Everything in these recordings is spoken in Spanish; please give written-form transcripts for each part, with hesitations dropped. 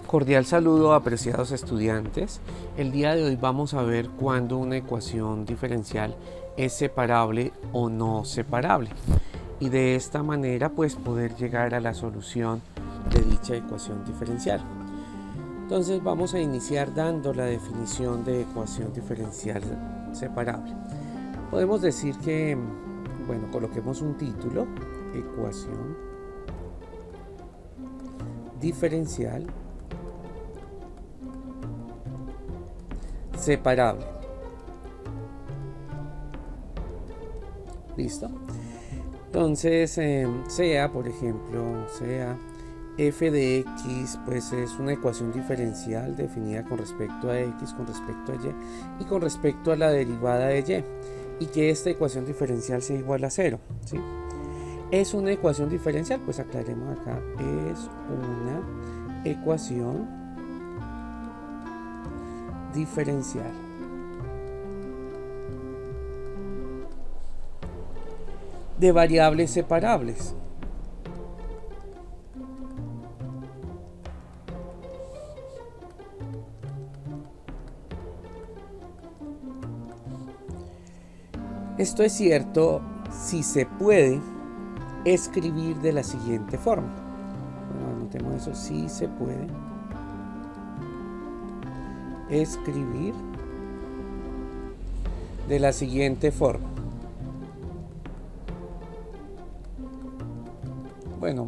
Cordial saludo, apreciados estudiantes. El día de hoy vamos a ver cuándo una ecuación diferencial es separable o no separable, y de esta manera pues poder llegar a la solución de dicha ecuación diferencial. Entonces vamos a iniciar dando la definición de ecuación diferencial separable. Podemos decir que, coloquemos un título: ecuación diferencial separable. ¿Listo? Entonces, por ejemplo, f de x, pues es una ecuación diferencial definida con respecto a x, con respecto a y y con respecto a la derivada de y que esta ecuación diferencial sea igual a 0, ¿sí? ¿Es una ecuación diferencial? Pues aclaremos acá, es una ecuación diferencial. De variables separables. Esto es cierto si se puede escribir de la siguiente forma. Bueno, anotemos eso: si se puede escribir de la siguiente forma.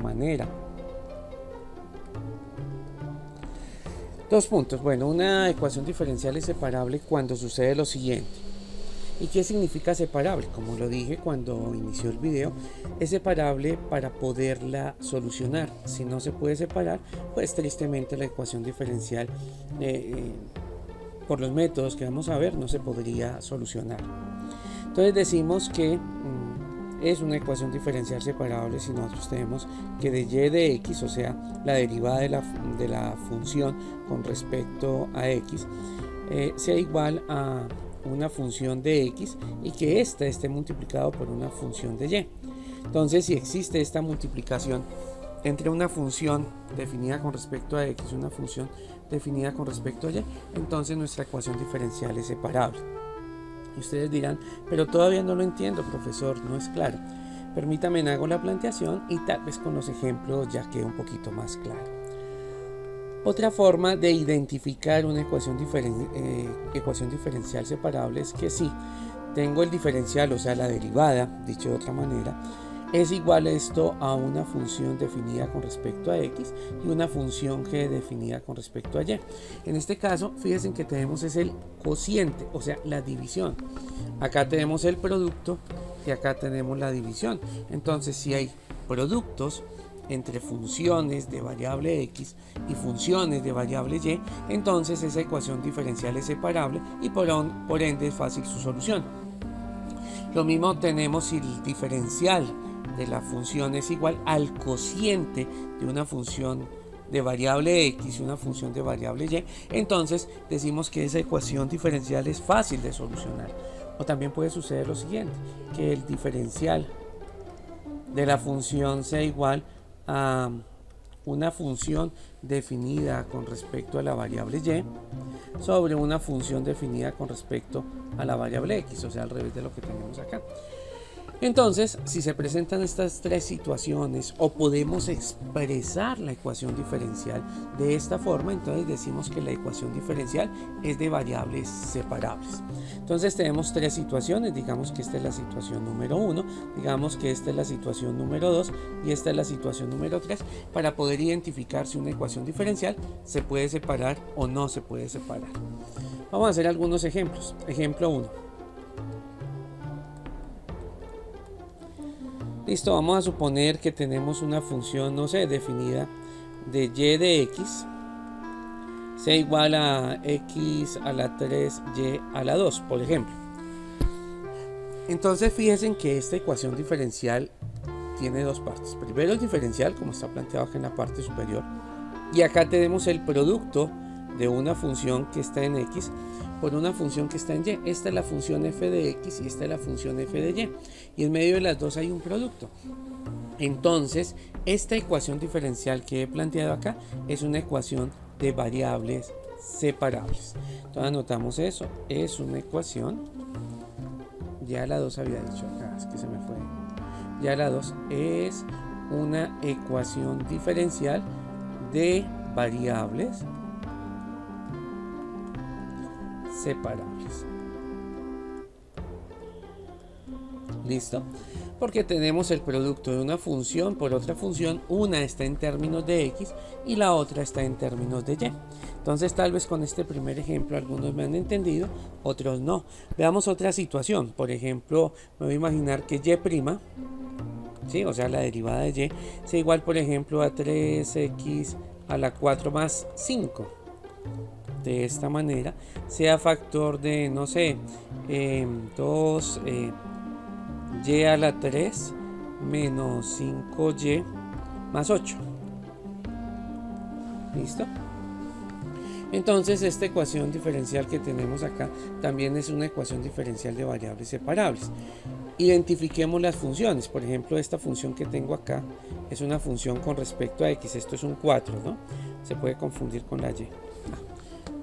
Manera. Dos puntos. Una ecuación diferencial es separable cuando sucede lo siguiente. ¿Y qué significa separable? Como lo dije cuando inició el video, es separable para poderla solucionar. Si no se puede separar, pues tristemente la ecuación diferencial, por los métodos que vamos a ver, no se podría solucionar. Entonces decimos que es una ecuación diferencial separable si nosotros tenemos que de y de x, o sea, la derivada de la función con respecto a x, sea igual a una función de x y que ésta esté multiplicado por una función de y. Entonces, si existe esta multiplicación entre una función definida con respecto a x y una función definida con respecto a y, entonces nuestra ecuación diferencial es separable. Y ustedes dirán, pero todavía no lo entiendo, profesor, no es claro. Permítame, hago la planteación y tal vez con los ejemplos ya quede un poquito más claro. Otra forma de identificar una ecuación diferencial separable es que si tengo el diferencial, o sea la derivada, dicho de otra manera, es igual esto a una función definida con respecto a x y una función g definida con respecto a y. En este caso, fíjense que tenemos es el cociente, o sea, la división. Acá tenemos el producto y acá tenemos la división. Entonces, si hay productos entre funciones de variable x y funciones de variable y, entonces esa ecuación diferencial es separable y por ende es fácil su solución. Lo mismo tenemos si el diferencial de la función es igual al cociente de una función de variable x y una función de variable y, entonces decimos que esa ecuación diferencial es fácil de solucionar. O también puede suceder lo siguiente, que el diferencial de la función sea igual a una función definida con respecto a la variable y sobre una función definida con respecto a la variable x, o sea, al revés de lo que tenemos acá. Entonces, si se presentan estas tres situaciones o podemos expresar la ecuación diferencial de esta forma, entonces decimos que la ecuación diferencial es de variables separables. Entonces tenemos tres situaciones, digamos que esta es la situación número 1, digamos que esta es la situación número 2 y esta es la situación número 3, para poder identificar si una ecuación diferencial se puede separar o no se puede separar. Vamos a hacer algunos ejemplos. Ejemplo 1. Listo, vamos a suponer que tenemos una función, definida de y de x sea igual a x a la 3y a la 2, por ejemplo. Entonces fíjense que esta ecuación diferencial tiene dos partes. Primero el diferencial, como está planteado aquí en la parte superior, y acá tenemos el producto de una función que está en x por una función que está en y. Esta es la función f de x y esta es la función f de y. Y en medio de las dos hay un producto. Entonces, esta ecuación diferencial que he planteado acá es una ecuación de variables separables. Entonces anotamos eso, es una ecuación, ya la 2 había dicho acá, es que se me fue, ya la 2 es una ecuación diferencial de variables separables. ¿Listo? Porque tenemos el producto de una función por otra función, una está en términos de x y la otra está en términos de y. Entonces tal vez con este primer ejemplo algunos me han entendido, otros no. Veamos otra situación. Por ejemplo, me voy a imaginar que y', ¿sí? O sea la derivada de y, sea igual por ejemplo a 3x a la 4 más 5. De esta manera, sea factor de, no sé, 2 y a la 3 menos 5y más 8. ¿Listo? Entonces esta ecuación diferencial que tenemos acá también es una ecuación diferencial de variables separables. Identifiquemos las funciones. Por ejemplo, esta función que tengo acá es una función con respecto a x. Esto es un 4, ¿no? Se puede confundir con la y.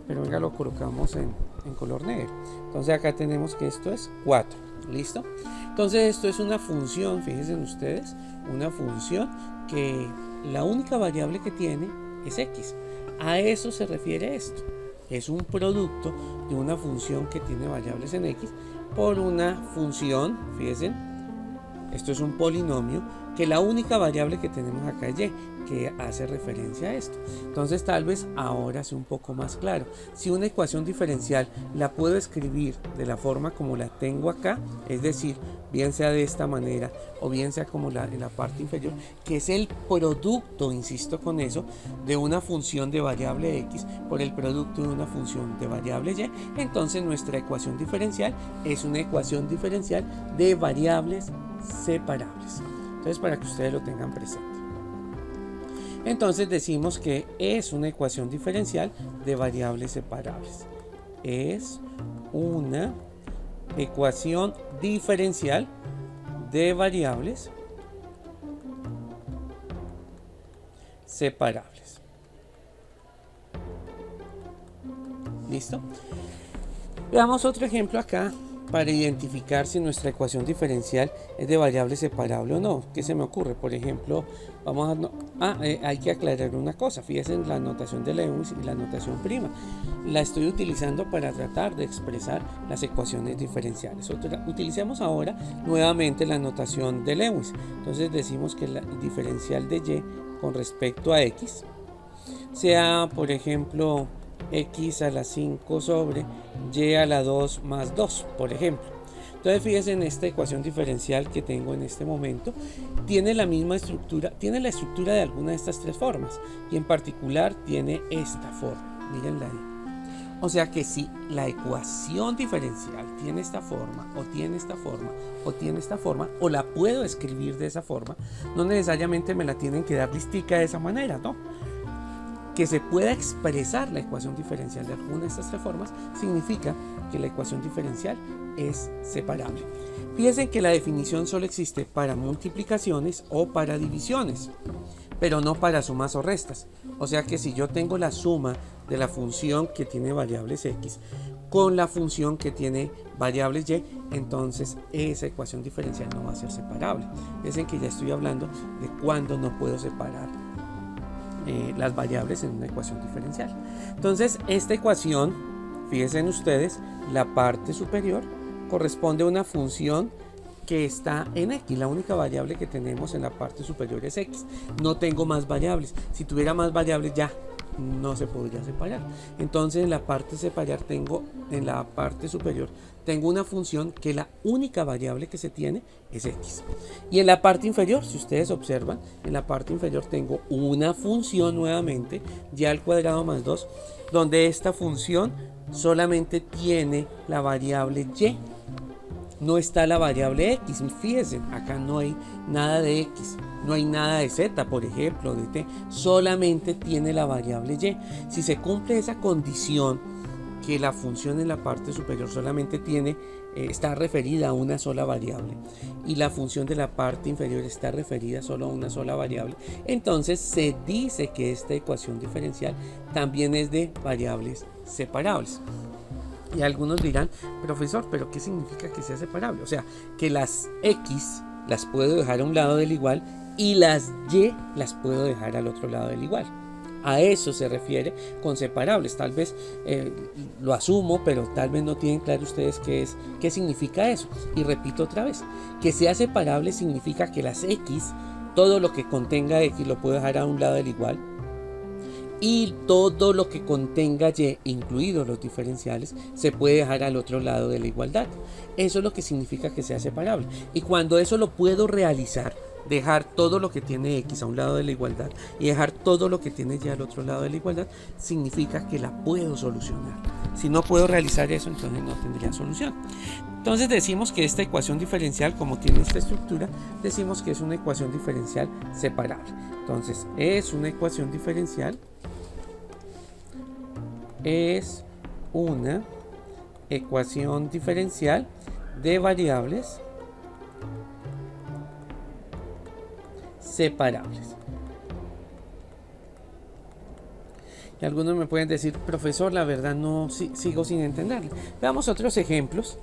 Pero venga, lo colocamos en color negro. Entonces acá tenemos que esto es 4. ¿Listo? Entonces esto es una función, fíjense ustedes, una función que la única variable que tiene es x. A eso se refiere esto. Es un producto de una función que tiene variables en x por una función, fíjense, esto es un polinomio que la única variable que tenemos acá es y, que hace referencia a esto. Entonces tal vez ahora sea un poco más claro. Si una ecuación diferencial la puedo escribir de la forma como la tengo acá, es decir, bien sea de esta manera o bien sea como en la parte inferior, que es el producto, insisto con eso, de una función de variable x por el producto de una función de variable y, entonces nuestra ecuación diferencial es una ecuación diferencial de variables separables. Entonces, para que ustedes lo tengan presente. Entonces decimos que es una ecuación diferencial de variables separables. Es una ecuación diferencial de variables separables. ¿Listo? Veamos otro ejemplo acá para identificar si nuestra ecuación diferencial es de variable separable o no. ¿Qué se me ocurre? Por ejemplo, hay que aclarar una cosa. Fíjense en la notación de Lewis y la notación prima. La estoy utilizando para tratar de expresar las ecuaciones diferenciales. Utilicemos ahora nuevamente la notación de Lewis. Entonces decimos que el diferencial de y con respecto a x sea, por ejemplo, x a la 5 sobre y a la 2 más 2, por ejemplo. Entonces fíjense en esta ecuación diferencial que tengo en este momento, tiene la misma estructura, tiene la estructura de alguna de estas tres formas y en particular tiene esta forma, mírenla ahí. O sea que si la ecuación diferencial tiene esta forma o tiene esta forma o tiene esta forma o la puedo escribir de esa forma, no necesariamente me la tienen que dar listica de esa manera, ¿no? Que se pueda expresar la ecuación diferencial de alguna de estas tres formas significa que la ecuación diferencial es separable. Fíjense que la definición solo existe para multiplicaciones o para divisiones, pero no para sumas o restas. O sea que si yo tengo la suma de la función que tiene variables x con la función que tiene variables y, entonces esa ecuación diferencial no va a ser separable. Fíjense que ya estoy hablando de cuándo no puedo separar las variables en una ecuación diferencial. Entonces esta ecuación, fíjense en ustedes, la parte superior corresponde a una función que está en x. La única variable que tenemos en la parte superior es x. No tengo más variables. Si tuviera más variables ya no se podría separar. Entonces en la parte superior tengo una función que la única variable que se tiene es x. Y en la parte inferior, si ustedes observan, en la parte inferior tengo una función nuevamente, y al cuadrado más 2, donde esta función solamente tiene la variable y. No está la variable x. Fíjense, acá no hay nada de x, no hay nada de z, por ejemplo, de t, solamente tiene la variable y. Si se cumple esa condición que la función en la parte superior solamente está referida a una sola variable y la función de la parte inferior está referida solo a una sola variable, entonces se dice que esta ecuación diferencial también es de variables separables. Y algunos dirán, profesor, ¿pero qué significa que sea separable? O sea, que las X las puedo dejar a un lado del igual y las Y las puedo dejar al otro lado del igual. A eso se refiere con separables. Tal vez lo asumo, pero tal vez no tienen claro ustedes qué significa eso. Y repito otra vez, que sea separable significa que las X, todo lo que contenga X lo puedo dejar a un lado del igual, y todo lo que contenga Y, incluidos los diferenciales, se puede dejar al otro lado de la igualdad. Eso es lo que significa que sea separable. Y cuando eso lo puedo realizar, dejar todo lo que tiene X a un lado de la igualdad y dejar todo lo que tiene Y al otro lado de la igualdad, significa que la puedo solucionar. Si no puedo realizar eso, entonces no tendría solución. Entonces decimos que esta ecuación diferencial, como tiene esta estructura, decimos que es una ecuación diferencial separable. Entonces es una ecuación diferencial de variables separables. Y algunos me pueden decir, profesor, la verdad no sigo sin entenderlo. Veamos otros ejemplos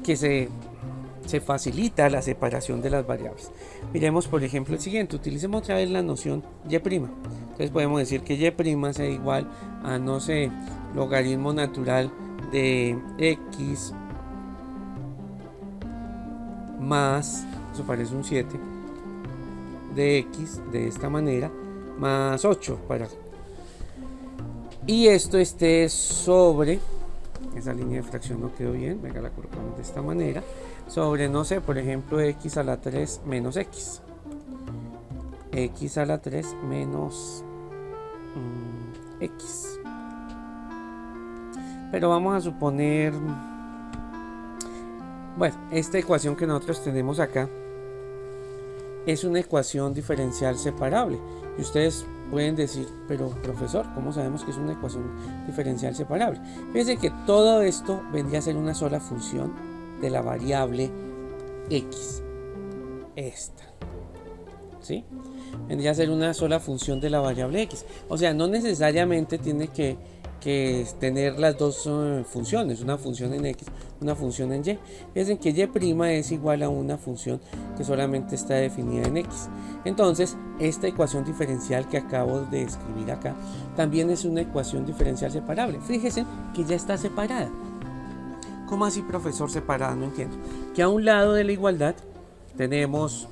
que se facilita la separación de las variables. Miremos por ejemplo el siguiente. Utilicemos otra vez la noción Y'. Entonces podemos decir que Y' sea igual a, no sé, logaritmo natural de X más, eso parece un 7, de X de esta manera, más 8 y esto esté sobre, esa línea de fracción no quedó bien, venga, la colocamos de esta manera, sobre, no sé, por ejemplo, X a la 3 menos X a la 3 menos X. Pero vamos a suponer, bueno, esta ecuación que nosotros tenemos acá es una ecuación diferencial separable. Y ustedes pueden decir, pero profesor, ¿cómo sabemos que es una ecuación diferencial separable? Fíjense que todo esto vendría a ser una sola función de la variable X. Esta. ¿Sí? Vendría a ser una sola función de la variable X. O sea, no necesariamente tiene que tener las dos funciones, una función en X, una función en Y. Fíjense que Y' es igual a una función que solamente está definida en X. Entonces, esta ecuación diferencial que acabo de escribir acá también es una ecuación diferencial separable. Fíjense que ya está separada. ¿Cómo así, profesor, separada? No entiendo. Que a un lado de la igualdad tenemos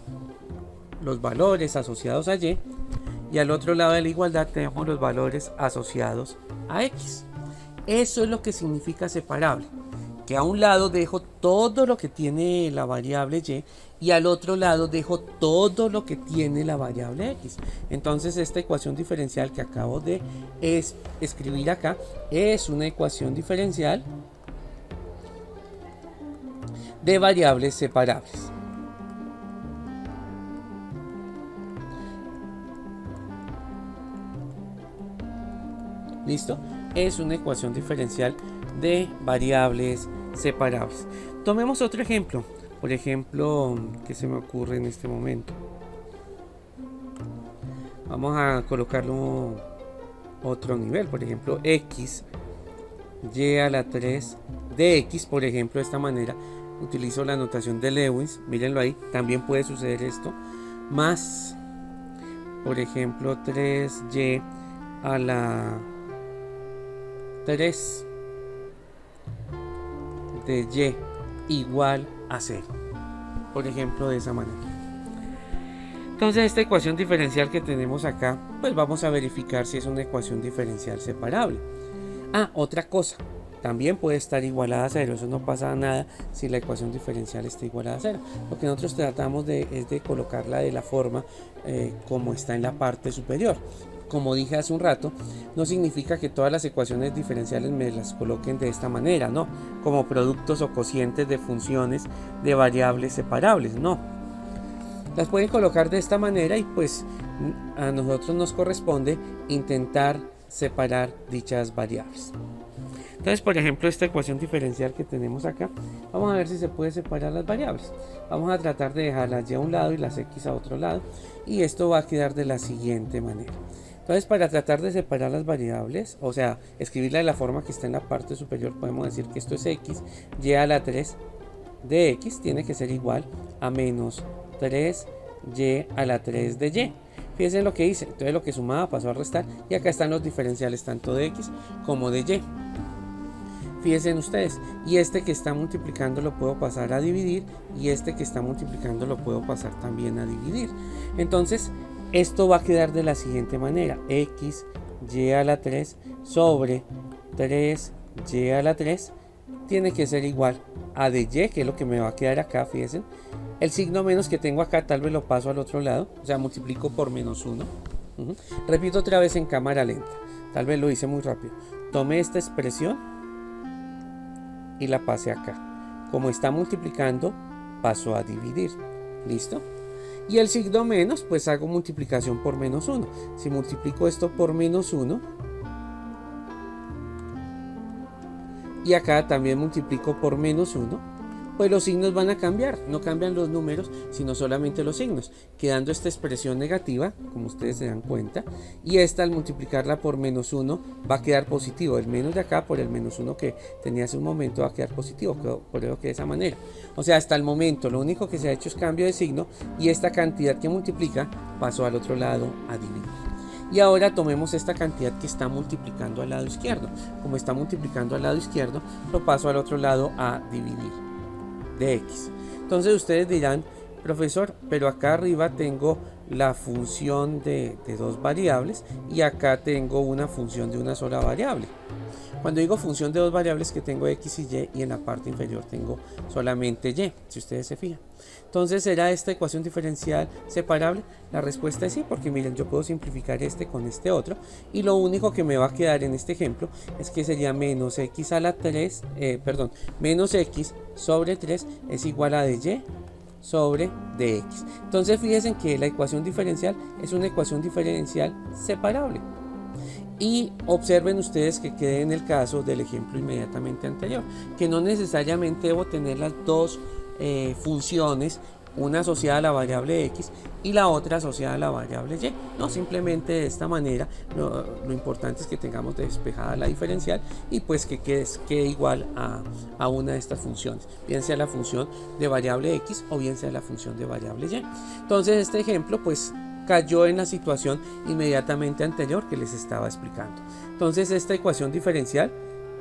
los valores asociados a Y y al otro lado de la igualdad tenemos los valores asociados a X. Eso es lo que significa separable, que a un lado dejo todo lo que tiene la variable Y y al otro lado dejo todo lo que tiene la variable X. Entonces esta ecuación diferencial que acabo de escribir acá es una ecuación diferencial de variables separables. ¿Listo? Es una ecuación diferencial de variables separables. Tomemos otro ejemplo. Por ejemplo, ¿qué se me ocurre en este momento? Vamos a colocarlo otro nivel. Por ejemplo, X, Y a la 3 de X, por ejemplo, de esta manera. Utilizo la notación de Lewis. Mírenlo ahí. También puede suceder esto. Más, por ejemplo, 3Y a la 3 de Y igual a 0. Por ejemplo, de esa manera. Entonces esta ecuación diferencial que tenemos acá, pues vamos a verificar si es una ecuación diferencial separable. Otra cosa, también puede estar igualada a 0. Eso no pasa nada si la ecuación diferencial está igualada a 0. Lo que nosotros tratamos es de colocarla de la forma como está en la parte superior. Como dije hace un rato, no significa que todas las ecuaciones diferenciales me las coloquen de esta manera, no, como productos o cocientes de funciones de variables separables, no. Las pueden colocar de esta manera y pues a nosotros nos corresponde intentar separar dichas variables. Entonces, por ejemplo, esta ecuación diferencial que tenemos acá, vamos a ver si se puede separar las variables. Vamos a tratar de dejar las y a un lado y las x a otro lado, y esto va a quedar de la siguiente manera. Entonces, para tratar de separar las variables, o sea, escribirla de la forma que está en la parte superior, podemos decir que esto es x, y a la 3 de x tiene que ser igual a menos 3y a la 3 de y. Fíjense lo que hice, entonces lo que sumaba pasó a restar, y acá están los diferenciales tanto de x como de y. Fíjense ustedes, y este que está multiplicando lo puedo pasar a dividir, y este que está multiplicando lo puedo pasar también a dividir. Entonces, esto va a quedar de la siguiente manera: x y a la 3 sobre 3y a la 3 tiene que ser igual a de y, que es lo que me va a quedar acá. Fíjense, el signo menos que tengo acá tal vez lo paso al otro lado, o sea, multiplico por menos 1. Repito otra vez en cámara lenta, tal vez lo hice muy rápido. Tomé esta expresión y la pasé acá. Como está multiplicando, paso a dividir. ¿Listo? Y el signo menos, pues hago multiplicación por menos 1. Si multiplico esto por menos 1, y acá también multiplico por menos 1, pues los signos van a cambiar. No cambian los números, sino solamente los signos, quedando esta expresión negativa, como ustedes se dan cuenta, y esta, al multiplicarla por menos 1, va a quedar positivo. El menos de acá por el menos 1 que tenía hace un momento va a quedar positivo, por eso que de esa manera. O sea, hasta el momento lo único que se ha hecho es cambio de signo, y esta cantidad que multiplica pasó al otro lado a dividir. Y ahora tomemos esta cantidad que está multiplicando al lado izquierdo. Como está multiplicando al lado izquierdo, lo paso al otro lado a dividir de x. Entonces ustedes dirán: profesor, pero acá arriba tengo la función de dos variables y acá tengo una función de una sola variable. Cuando digo función de dos variables, que tengo x y en la parte inferior tengo solamente y, si ustedes se fijan. Entonces, ¿será esta ecuación diferencial separable? La respuesta es sí, porque miren, yo puedo simplificar este con este otro, y lo único que me va a quedar en este ejemplo es que sería menos x a la 3, menos x sobre 3 es igual a de y sobre dx. Entonces, fíjense que la ecuación diferencial es una ecuación diferencial separable. Y observen ustedes que quede en el caso del ejemplo inmediatamente anterior, que no necesariamente debo tener las dos funciones, una asociada a la variable x y la otra asociada a la variable y. No, simplemente de esta manera lo importante es que tengamos despejada la diferencial y pues que quede igual a una de estas funciones, bien sea la función de variable x o bien sea la función de variable y. Entonces este ejemplo pues cayó en la situación inmediatamente anterior que les estaba explicando. Entonces esta ecuación diferencial,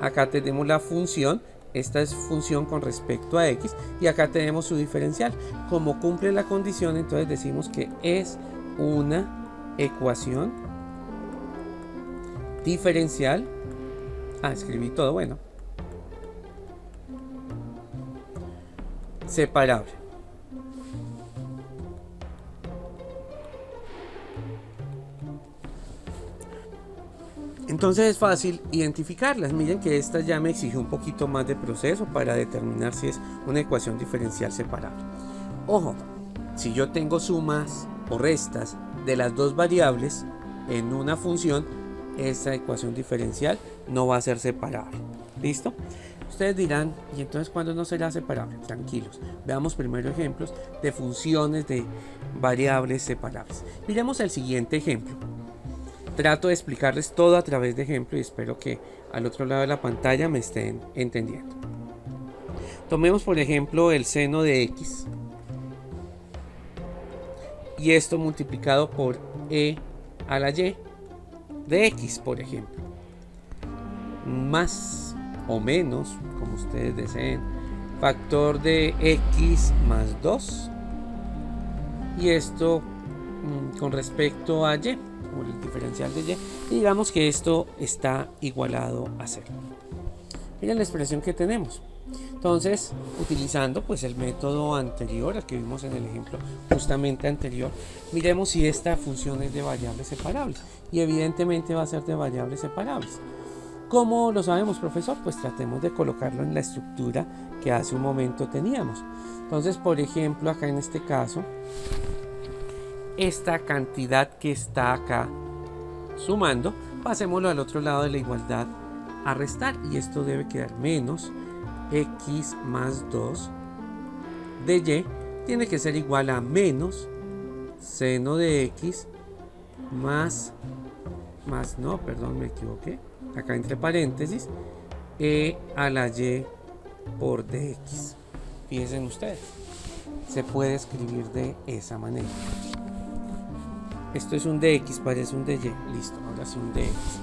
acá tenemos la función, esta es función con respecto a x, y acá tenemos su diferencial. Como cumple la condición, entonces decimos que es una ecuación diferencial. Escribí todo, bueno. Separable. Entonces es fácil identificarlas. Miren que esta ya me exigió un poquito más de proceso para determinar si es una ecuación diferencial separable. Ojo, si yo tengo sumas o restas de las dos variables en una función, esta ecuación diferencial no va a ser separable. ¿Listo? Ustedes dirán, ¿y entonces cuándo no será separable? Tranquilos, veamos primero ejemplos de funciones de variables separables. Miremos el siguiente ejemplo. Trato de explicarles todo a través de ejemplo y espero que al otro lado de la pantalla me estén entendiendo. Tomemos por ejemplo el seno de x y esto multiplicado por e a la y de x, por ejemplo, más o menos, como ustedes deseen, factor de x más 2, y esto con respecto a y, o el diferencial de y, digamos que esto está igualado a 0. Miren la expresión que tenemos. Entonces, utilizando pues el método anterior al que vimos en el ejemplo justamente anterior, miremos si esta función es de variables separables, y evidentemente va a ser de variables separables. ¿Cómo lo sabemos, profesor? Pues tratemos de colocarlo en la estructura que hace un momento teníamos. Entonces, por ejemplo, acá en este caso, esta cantidad que está acá sumando, pasémoslo al otro lado de la igualdad a restar y esto debe quedar menos x más 2 de y tiene que ser igual a menos seno de x más no, perdón, me equivoqué, acá entre paréntesis, e a la y por dx. Fíjense ustedes, se puede escribir de esa manera. Esto es un dx, parece un dy, listo, ahora sí un dx.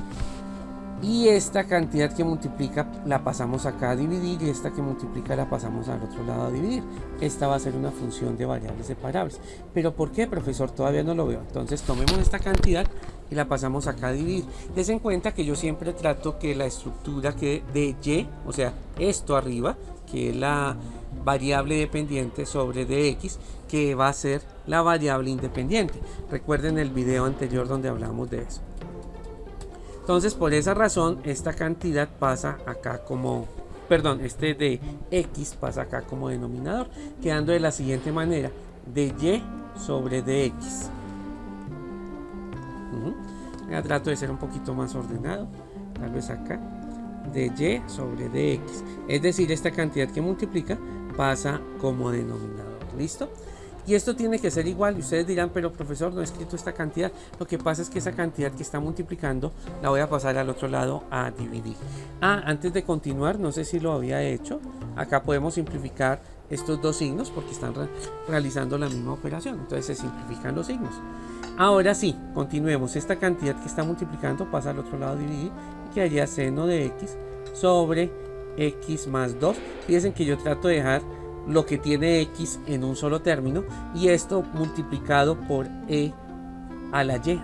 Y esta cantidad que multiplica la pasamos acá a dividir y esta que multiplica la pasamos al otro lado a dividir. Esta va a ser una función de variables separables. ¿Pero por qué, profesor? Todavía no lo veo. Entonces tomemos esta cantidad y la pasamos acá a dividir. Des en cuenta que yo siempre trato que la estructura quede de y, o sea, esto arriba, que es la variable dependiente sobre dx, que va a ser la variable independiente. Recuerden el video anterior donde hablamos de eso. Entonces, por esa razón, esta cantidad pasa acá como, perdón, este de x pasa acá como denominador, quedando de la siguiente manera, de y sobre dx. Ya trato de ser un poquito más ordenado, tal vez acá, de y sobre dx. Es decir, esta cantidad que multiplica pasa como denominador. ¿Listo? Y esto tiene que ser igual, y ustedes dirán, pero profesor, no he escrito esta cantidad. Lo que pasa es que esa cantidad que está multiplicando la voy a pasar al otro lado a dividir. Antes de continuar, no sé si lo había hecho, acá podemos simplificar estos dos signos porque están realizando la misma operación, entonces se simplifican los signos. Ahora sí, continuemos, esta cantidad que está multiplicando pasa al otro lado a dividir y quedaría seno de x sobre x más 2. Fíjense que yo trato de dejar lo que tiene x en un solo término y esto multiplicado por e a la y,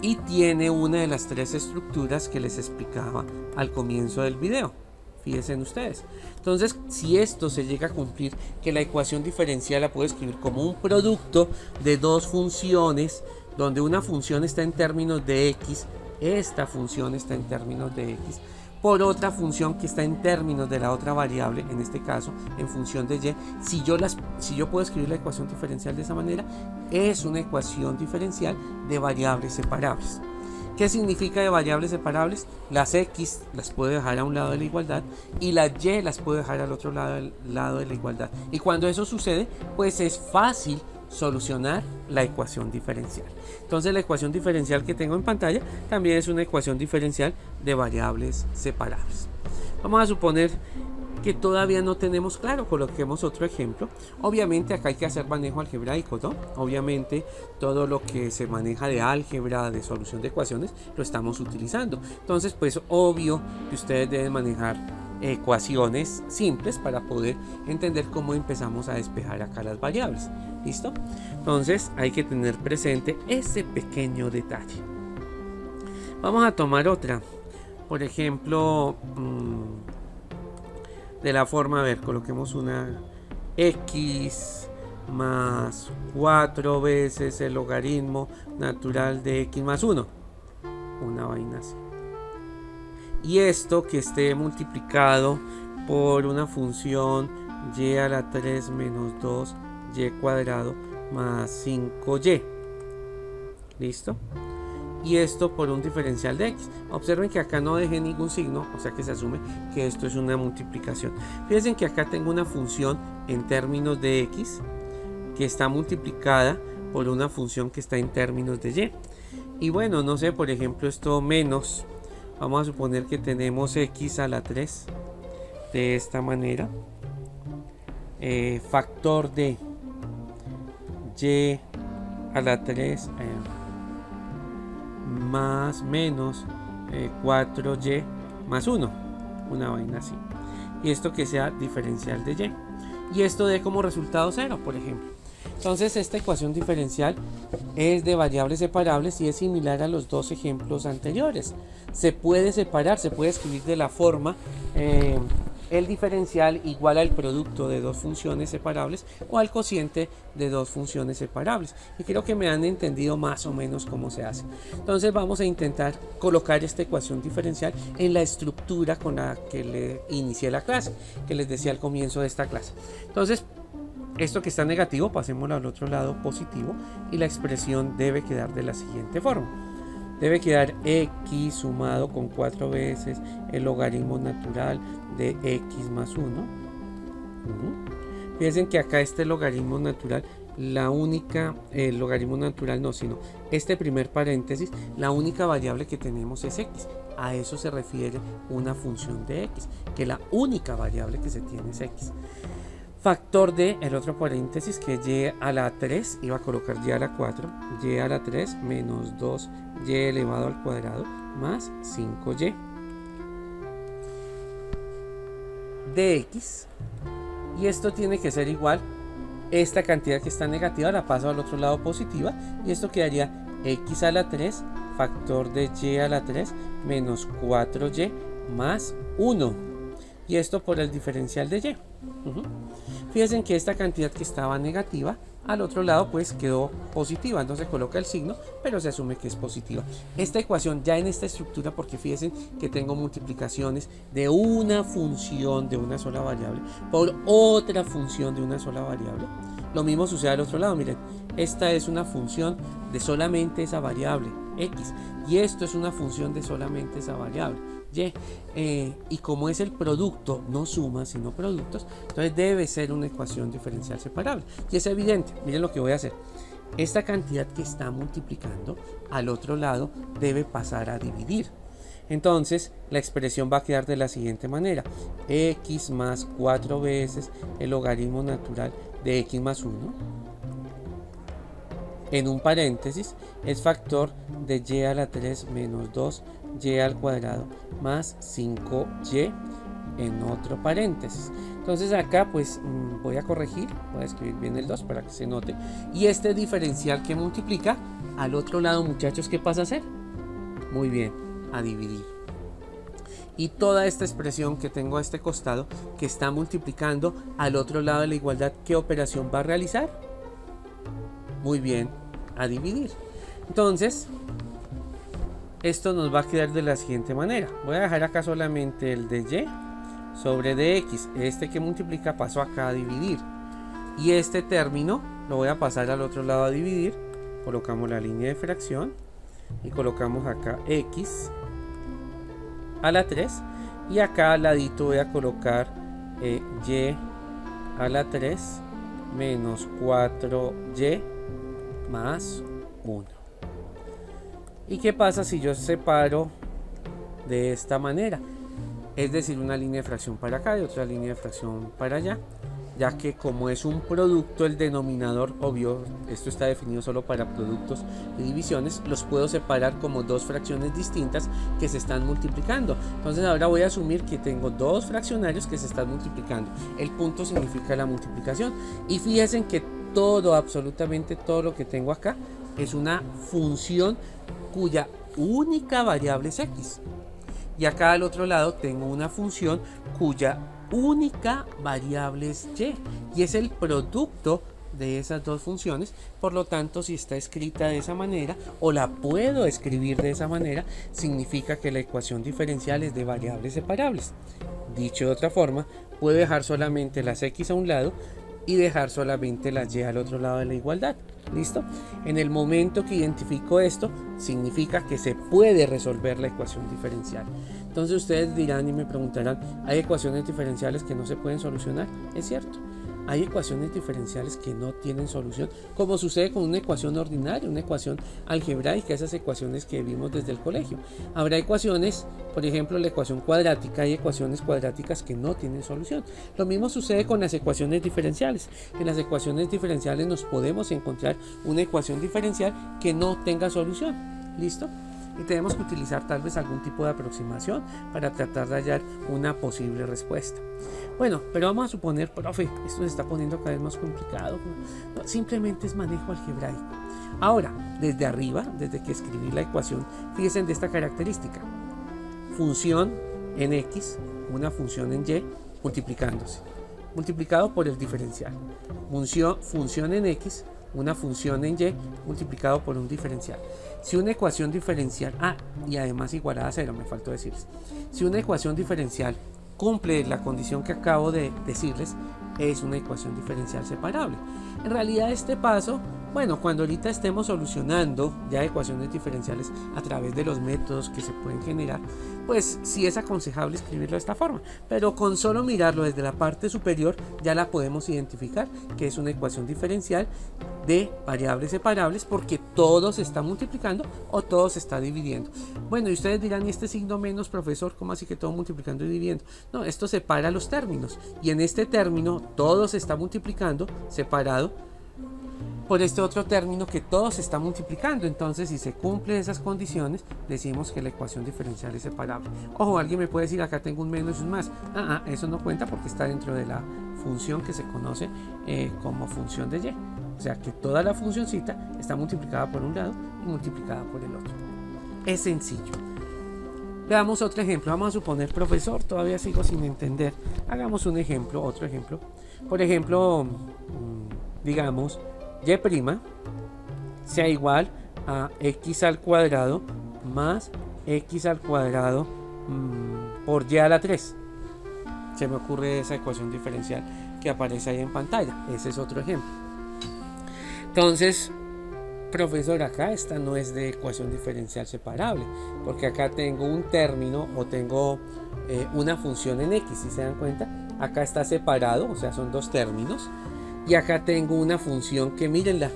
y tiene una de las tres estructuras que les explicaba al comienzo del video. Fíjense ustedes. Entonces, si esto se llega a cumplir, que la ecuación diferencial la puedo escribir como un producto de dos funciones, donde una función está en términos de x, esta función está en términos de x, por otra función que está en términos de la otra variable, en este caso en función de y. Si yo puedo escribir la ecuación diferencial de esa manera, es una ecuación diferencial de variables separables. ¿Qué significa de variables separables? Las x las puedo dejar a un lado de la igualdad y las y las puedo dejar al otro lado de la igualdad. Y cuando eso sucede, pues es fácil solucionar la ecuación diferencial. Entonces la ecuación diferencial que tengo en pantalla también es una ecuación diferencial de variables separables. Vamos a suponer que todavía no tenemos claro, coloquemos otro ejemplo. Obviamente acá hay que hacer manejo algebraico, ¿no? Obviamente todo lo que se maneja de álgebra, de solución de ecuaciones, lo estamos utilizando. Entonces pues obvio que ustedes deben manejar ecuaciones simples para poder entender cómo empezamos a despejar acá las variables. ¿Listo? Entonces hay que tener presente ese pequeño detalle. Vamos a tomar otra. Por ejemplo, de la forma, a ver, coloquemos una x más 4 veces el logaritmo natural de x más 1. Una vaina así. Y esto que esté multiplicado por una función y a la 3 menos 2y cuadrado más 5y. ¿Listo? Y esto por un diferencial de x. Observen que acá no dejé ningún signo, o sea que se asume que esto es una multiplicación. Fíjense que acá tengo una función en términos de x que está multiplicada por una función que está en términos de y. Y bueno, no sé, por ejemplo, esto menos, vamos a suponer que tenemos x a la 3 de esta manera, factor de y a la 3 más menos 4y más 1, una vaina así, y esto que sea diferencial de y esto dé como resultado 0, por ejemplo. Entonces esta ecuación diferencial es de variables separables y es similar a los dos ejemplos anteriores. Se puede separar, se puede escribir de la forma el diferencial igual al producto de dos funciones separables o al cociente de dos funciones separables. Y creo que me han entendido más o menos cómo se hace. Entonces vamos a intentar colocar esta ecuación diferencial en la estructura con la que le inicié la clase, que les decía al comienzo de esta clase. Entonces, esto que está negativo, pasémoslo al otro lado positivo y la expresión debe quedar de la siguiente forma. debe quedar x sumado con 4 veces el logaritmo natural de x más 1. Fíjense que acá este logaritmo natural, el logaritmo natural no, sino este primer paréntesis, la única variable que tenemos es x. A eso se refiere una función de x, que la única variable que se tiene es x. Factor de el otro paréntesis, que es y a la 3, iba a colocar y a la 4, y a la 3 menos 2y elevado al cuadrado más 5y de x. Y esto tiene que ser igual, esta cantidad que está negativa la paso al otro lado positiva, y esto quedaría x a la 3 factor de y a la 3 menos 4y más 1, y esto por el diferencial de y. Fíjense que esta cantidad que estaba negativa al otro lado pues quedó positiva, entonces coloca el signo, pero se asume que es positiva. Esta ecuación ya en esta estructura, porque fíjense que tengo multiplicaciones de una función de una sola variable por otra función de una sola variable. Lo mismo sucede al otro lado, miren, esta es una función de solamente esa variable x, y esto es una función de solamente esa variable y. Y como es el producto, no sumas sino productos, entonces debe ser una ecuación diferencial separable. Y es evidente, miren lo que voy a hacer. Esta cantidad que está multiplicando al otro lado debe pasar a dividir. Entonces la expresión va a quedar de la siguiente manera: x más 4 veces el logaritmo natural de x más 1, en un paréntesis, es factor de y a la 3 menos 2y al cuadrado más 5y en otro paréntesis. Entonces acá pues voy a corregir, voy a escribir bien el 2 para que se note. Y este diferencial que multiplica al otro lado, muchachos, ¿qué pasa a hacer? Muy bien, a dividir. Y toda esta expresión que tengo a este costado, que está multiplicando al otro lado de la igualdad, ¿qué operación va a realizar? Muy bien, a dividir. Entonces, esto nos va a quedar de la siguiente manera. Voy a dejar acá solamente el de y sobre dx. Este que multiplica pasó acá a dividir. Y este término lo voy a pasar al otro lado a dividir. Colocamos la línea de fracción y colocamos acá x a la 3. Y acá al ladito voy a colocar y a la 3 menos 4y más 1. ¿Y qué pasa si yo separo de esta manera? Es decir, una línea de fracción para acá y otra línea de fracción para allá, ya que como es un producto, el denominador, obvio, esto está definido solo para productos y divisiones, los puedo separar como dos fracciones distintas que se están multiplicando. Entonces ahora voy a asumir que tengo dos fraccionarios que se están multiplicando. El punto significa la multiplicación. Y fíjense que todo, absolutamente todo lo que tengo acá es una función cuya única variable es x. Y acá al otro lado tengo una función cuya única variable es y. Y es el producto de esas dos funciones. Por lo tanto, si está escrita de esa manera o la puedo escribir de esa manera, significa que la ecuación diferencial es de variables separables. Dicho de otra forma, puedo dejar solamente las x a un lado y dejar solamente las y al otro lado de la igualdad. ¿Listo? En el momento que identifico esto, significa que se puede resolver la ecuación diferencial. Entonces ustedes dirán y me preguntarán, ¿hay ecuaciones diferenciales que no se pueden solucionar? Es cierto. Hay ecuaciones diferenciales que no tienen solución, como sucede con una ecuación ordinaria, una ecuación algebraica, esas ecuaciones que vimos desde el colegio. Habrá ecuaciones, por ejemplo, la ecuación cuadrática, hay ecuaciones cuadráticas que no tienen solución. Lo mismo sucede con las ecuaciones diferenciales. En las ecuaciones diferenciales nos podemos encontrar una ecuación diferencial que no tenga solución. ¿Listo? Y tenemos que utilizar tal vez algún tipo de aproximación para tratar de hallar una posible respuesta. Bueno, pero vamos a suponer, profe, esto se está poniendo cada vez más complicado. No, simplemente es manejo algebraico. Ahora, desde arriba, desde que escribí la ecuación, fíjense de esta característica. Función en x, una función en y, multiplicándose. Multiplicado por el diferencial. Función en x, una función en y, multiplicado por un diferencial. Si una ecuación diferencial, y además igualada a 0, me faltó decirles. Si una ecuación diferencial cumple la condición que acabo de decirles, es una ecuación diferencial separable. En realidad este paso Bueno, cuando ahorita estemos solucionando ya ecuaciones diferenciales a través de los métodos que se pueden generar, pues sí es aconsejable escribirlo de esta forma, pero con solo mirarlo desde la parte superior ya la podemos identificar que es una ecuación diferencial de variables separables porque todo se está multiplicando o todo se está dividiendo. Bueno, y ustedes dirán, ¿y este signo menos, profesor? ¿Cómo así que todo multiplicando y dividiendo? No, esto separa los términos y en este término todo se está multiplicando separado por este otro término que todo se está multiplicando. Entonces, si se cumplen esas condiciones, decimos que la ecuación diferencial es separable. Ojo, alguien me puede decir, acá tengo un menos y un más. Eso no cuenta porque está dentro de la función que se conoce como función de y. O sea, que toda la funcioncita está multiplicada por un lado y multiplicada por el otro. Es sencillo. Veamos otro ejemplo. Vamos a suponer, profesor, todavía sigo sin entender. Hagamos un ejemplo, otro ejemplo. Por ejemplo, digamos, y' sea igual a x al cuadrado más x al cuadrado por y a la 3. Se me ocurre esa ecuación diferencial que aparece ahí en pantalla. Ese es otro ejemplo. Entonces, profesor, acá esta no es de ecuación diferencial separable, porque acá tengo un término o tengo una función en x, si se dan cuenta. Acá está separado, o sea, son dos términos. Y acá tengo una función que, mírenla,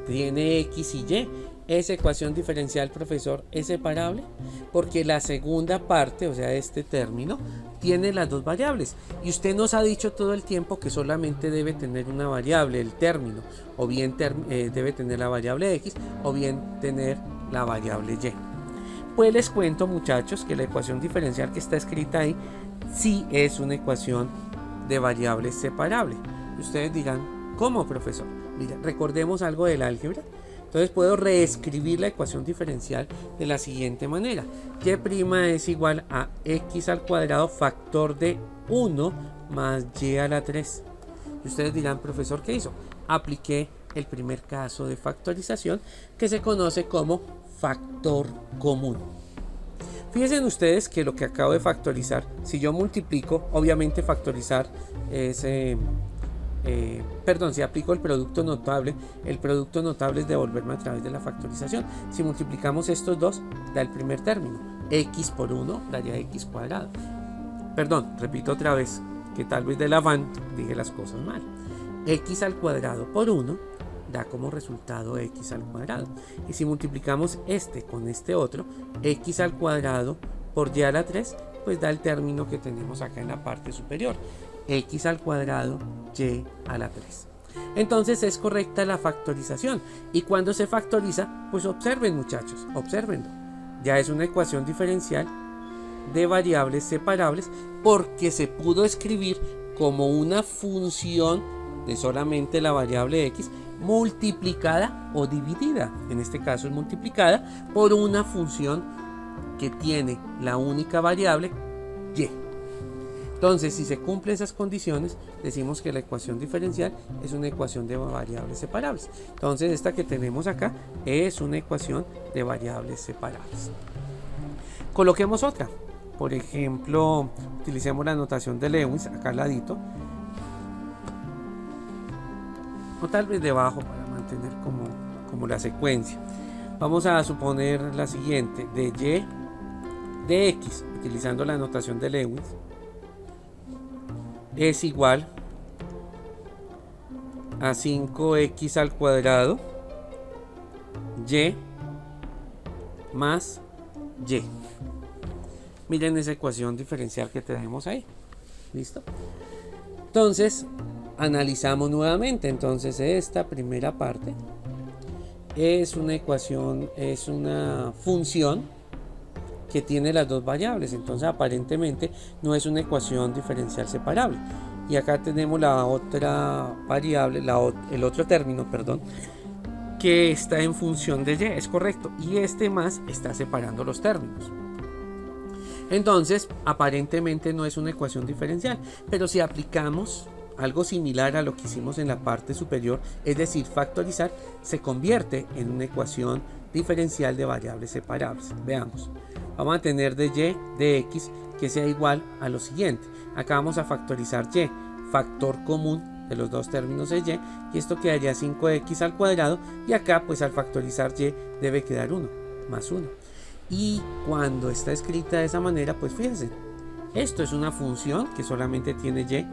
tiene x y y. Esa ecuación diferencial, profesor, es separable porque la segunda parte, o sea, este término, tiene las dos variables. Y usted nos ha dicho todo el tiempo que solamente debe tener una variable, el término, o bien debe tener la variable x, o bien tener la variable y. Pues les cuento, muchachos, que la ecuación diferencial que está escrita ahí sí es una ecuación de variables separable. Ustedes dirán, ¿cómo, profesor? Mira, recordemos algo del álgebra. Entonces puedo reescribir la ecuación diferencial de la siguiente manera. Y' es igual a x al cuadrado factor de 1 más y a la 3. Y ustedes dirán, profesor, ¿qué hizo? Apliqué el primer caso de factorización que se conoce como factor común. Fíjense ustedes que lo que acabo de factorizar, si yo multiplico, obviamente factorizar es... si aplico el producto notable es devolverme a través de la factorización. Si multiplicamos estos dos, da el primer término. X por 1 daría x cuadrado. Repito otra vez, que tal vez del afán dije las cosas mal. X al cuadrado por 1 da como resultado x al cuadrado. Y si multiplicamos este con este otro, x al cuadrado por y a la 3, pues da el término que tenemos acá en la parte superior. X al cuadrado y a la 3. Entonces es correcta la factorización. Y cuando se factoriza, pues observen, muchachos, observen. Ya es una ecuación diferencial de variables separables porque se pudo escribir como una función de solamente la variable x multiplicada o dividida. En este caso es multiplicada por una función que tiene la única variable y. Entonces, si se cumplen esas condiciones, decimos que la ecuación diferencial es una ecuación de variables separables. Entonces, esta que tenemos acá es una ecuación de variables separables. Coloquemos otra. Por ejemplo, utilicemos la notación de Lewis, acá al ladito. O tal vez debajo para mantener como la secuencia. Vamos a suponer la siguiente, de y de x, utilizando la notación de Lewis, es igual a 5x al cuadrado y más y. Miren esa ecuación diferencial que tenemos ahí. ¿Listo? Entonces, analizamos nuevamente. Entonces, esta primera parte es una ecuación, es una función que tiene las dos variables. Entonces, aparentemente no es una ecuación diferencial separable. Y acá tenemos la otra variable, el otro término, que está en función de y. Es correcto. Y este más está separando los términos. Entonces, aparentemente no es una ecuación diferencial, pero si aplicamos algo similar a lo que hicimos en la parte superior, es decir, factorizar, se convierte en una ecuación diferencial de variables separables. Veamos. Vamos a tener de y de x que sea igual a lo siguiente. Acá vamos a factorizar y, factor común de los dos términos de y esto quedaría 5x al cuadrado, y acá pues al factorizar y debe quedar 1 más 1. Y cuando está escrita de esa manera, pues fíjense, esto es una función que solamente tiene y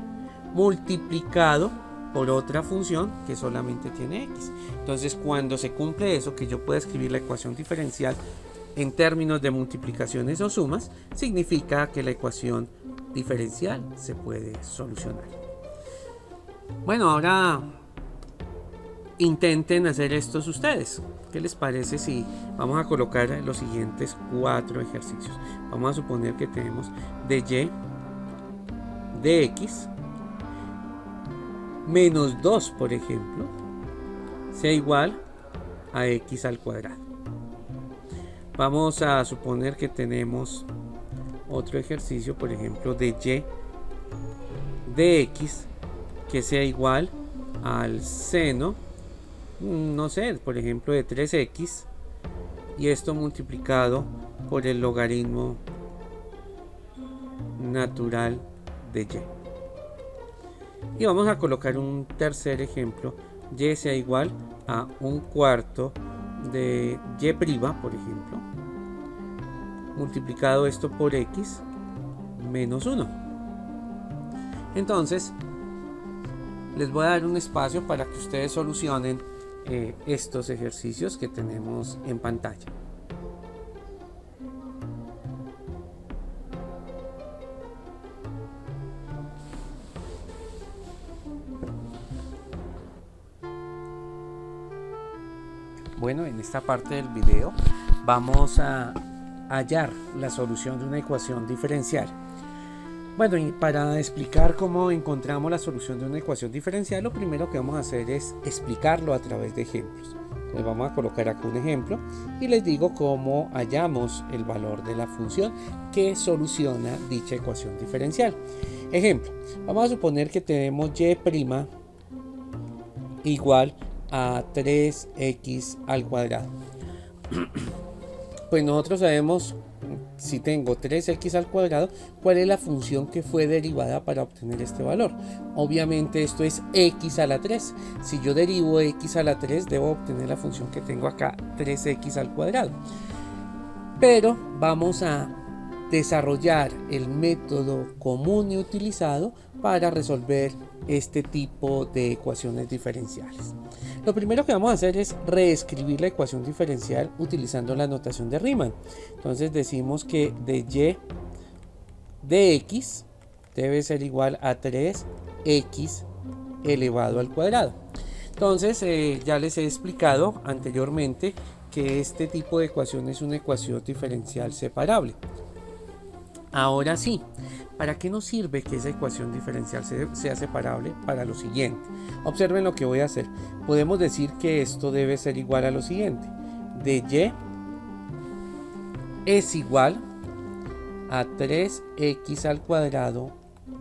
multiplicado por otra función que solamente tiene x. Entonces cuando se cumple eso, que yo pueda escribir la ecuación diferencial en términos de multiplicaciones o sumas, significa que la ecuación diferencial se puede solucionar. Bueno, ahora intenten hacer estos ustedes. ¿Qué les parece si vamos a colocar los siguientes 4 ejercicios? Vamos a suponer que tenemos de y de x menos 2, por ejemplo, sea igual a x al cuadrado. Vamos a suponer que tenemos otro ejercicio, por ejemplo, de y de x que sea igual al seno, no sé, por ejemplo, de 3x, y esto multiplicado por el logaritmo natural de y. Y vamos a colocar un tercer ejemplo, y sea igual a 1/4 de y', por ejemplo, multiplicado esto por x menos 1. Entonces les voy a dar un espacio para que ustedes solucionen estos ejercicios que tenemos en pantalla. Bueno, en esta parte del video vamos a hallar la solución de una ecuación diferencial. Bueno, y para explicar cómo encontramos la solución de una ecuación diferencial, lo primero que vamos a hacer es explicarlo a través de ejemplos. Entonces vamos a colocar acá un ejemplo y les digo cómo hallamos el valor de la función que soluciona dicha ecuación diferencial. Ejemplo, vamos a suponer que tenemos y' igual a 3x al cuadrado. Pues nosotros sabemos, si tengo 3x al cuadrado, cuál es la función que fue derivada para obtener este valor. Obviamente esto es x a la 3. Si yo derivo x a la 3, debo obtener la función que tengo acá, 3x al cuadrado. Pero vamos a desarrollar el método común y utilizado para resolver este tipo de ecuaciones diferenciales. Lo primero que vamos a hacer es reescribir la ecuación diferencial utilizando la notación de Riemann. Entonces decimos que de y de x debe ser igual a 3x elevado al cuadrado. Entonces ya les he explicado anteriormente que este tipo de ecuación es una ecuación diferencial separable. Ahora sí, ¿para qué nos sirve que esa ecuación diferencial sea separable? Para lo siguiente. Observen lo que voy a hacer. Podemos decir que esto debe ser igual a lo siguiente. De y es igual a 3x al cuadrado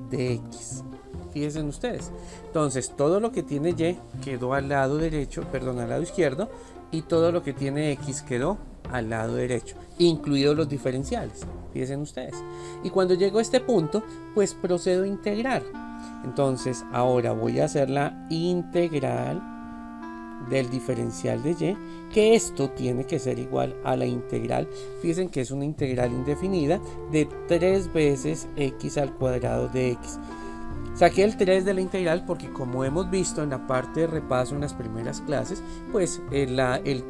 de x. Fíjense ustedes. Entonces, todo lo que tiene y quedó al lado derecho, perdón, al lado izquierdo, y todo lo que tiene x quedó al lado derecho, incluidos los diferenciales. Fíjense ustedes. Y cuando llego a este punto, pues procedo a integrar. Entonces, ahora voy a hacer la integral del diferencial de y, que esto tiene que ser igual a la integral. Fíjense que es una integral indefinida de 3 veces x al cuadrado de x. Saqué el 3 de la integral porque, como hemos visto en la parte de repaso en las primeras clases, pues el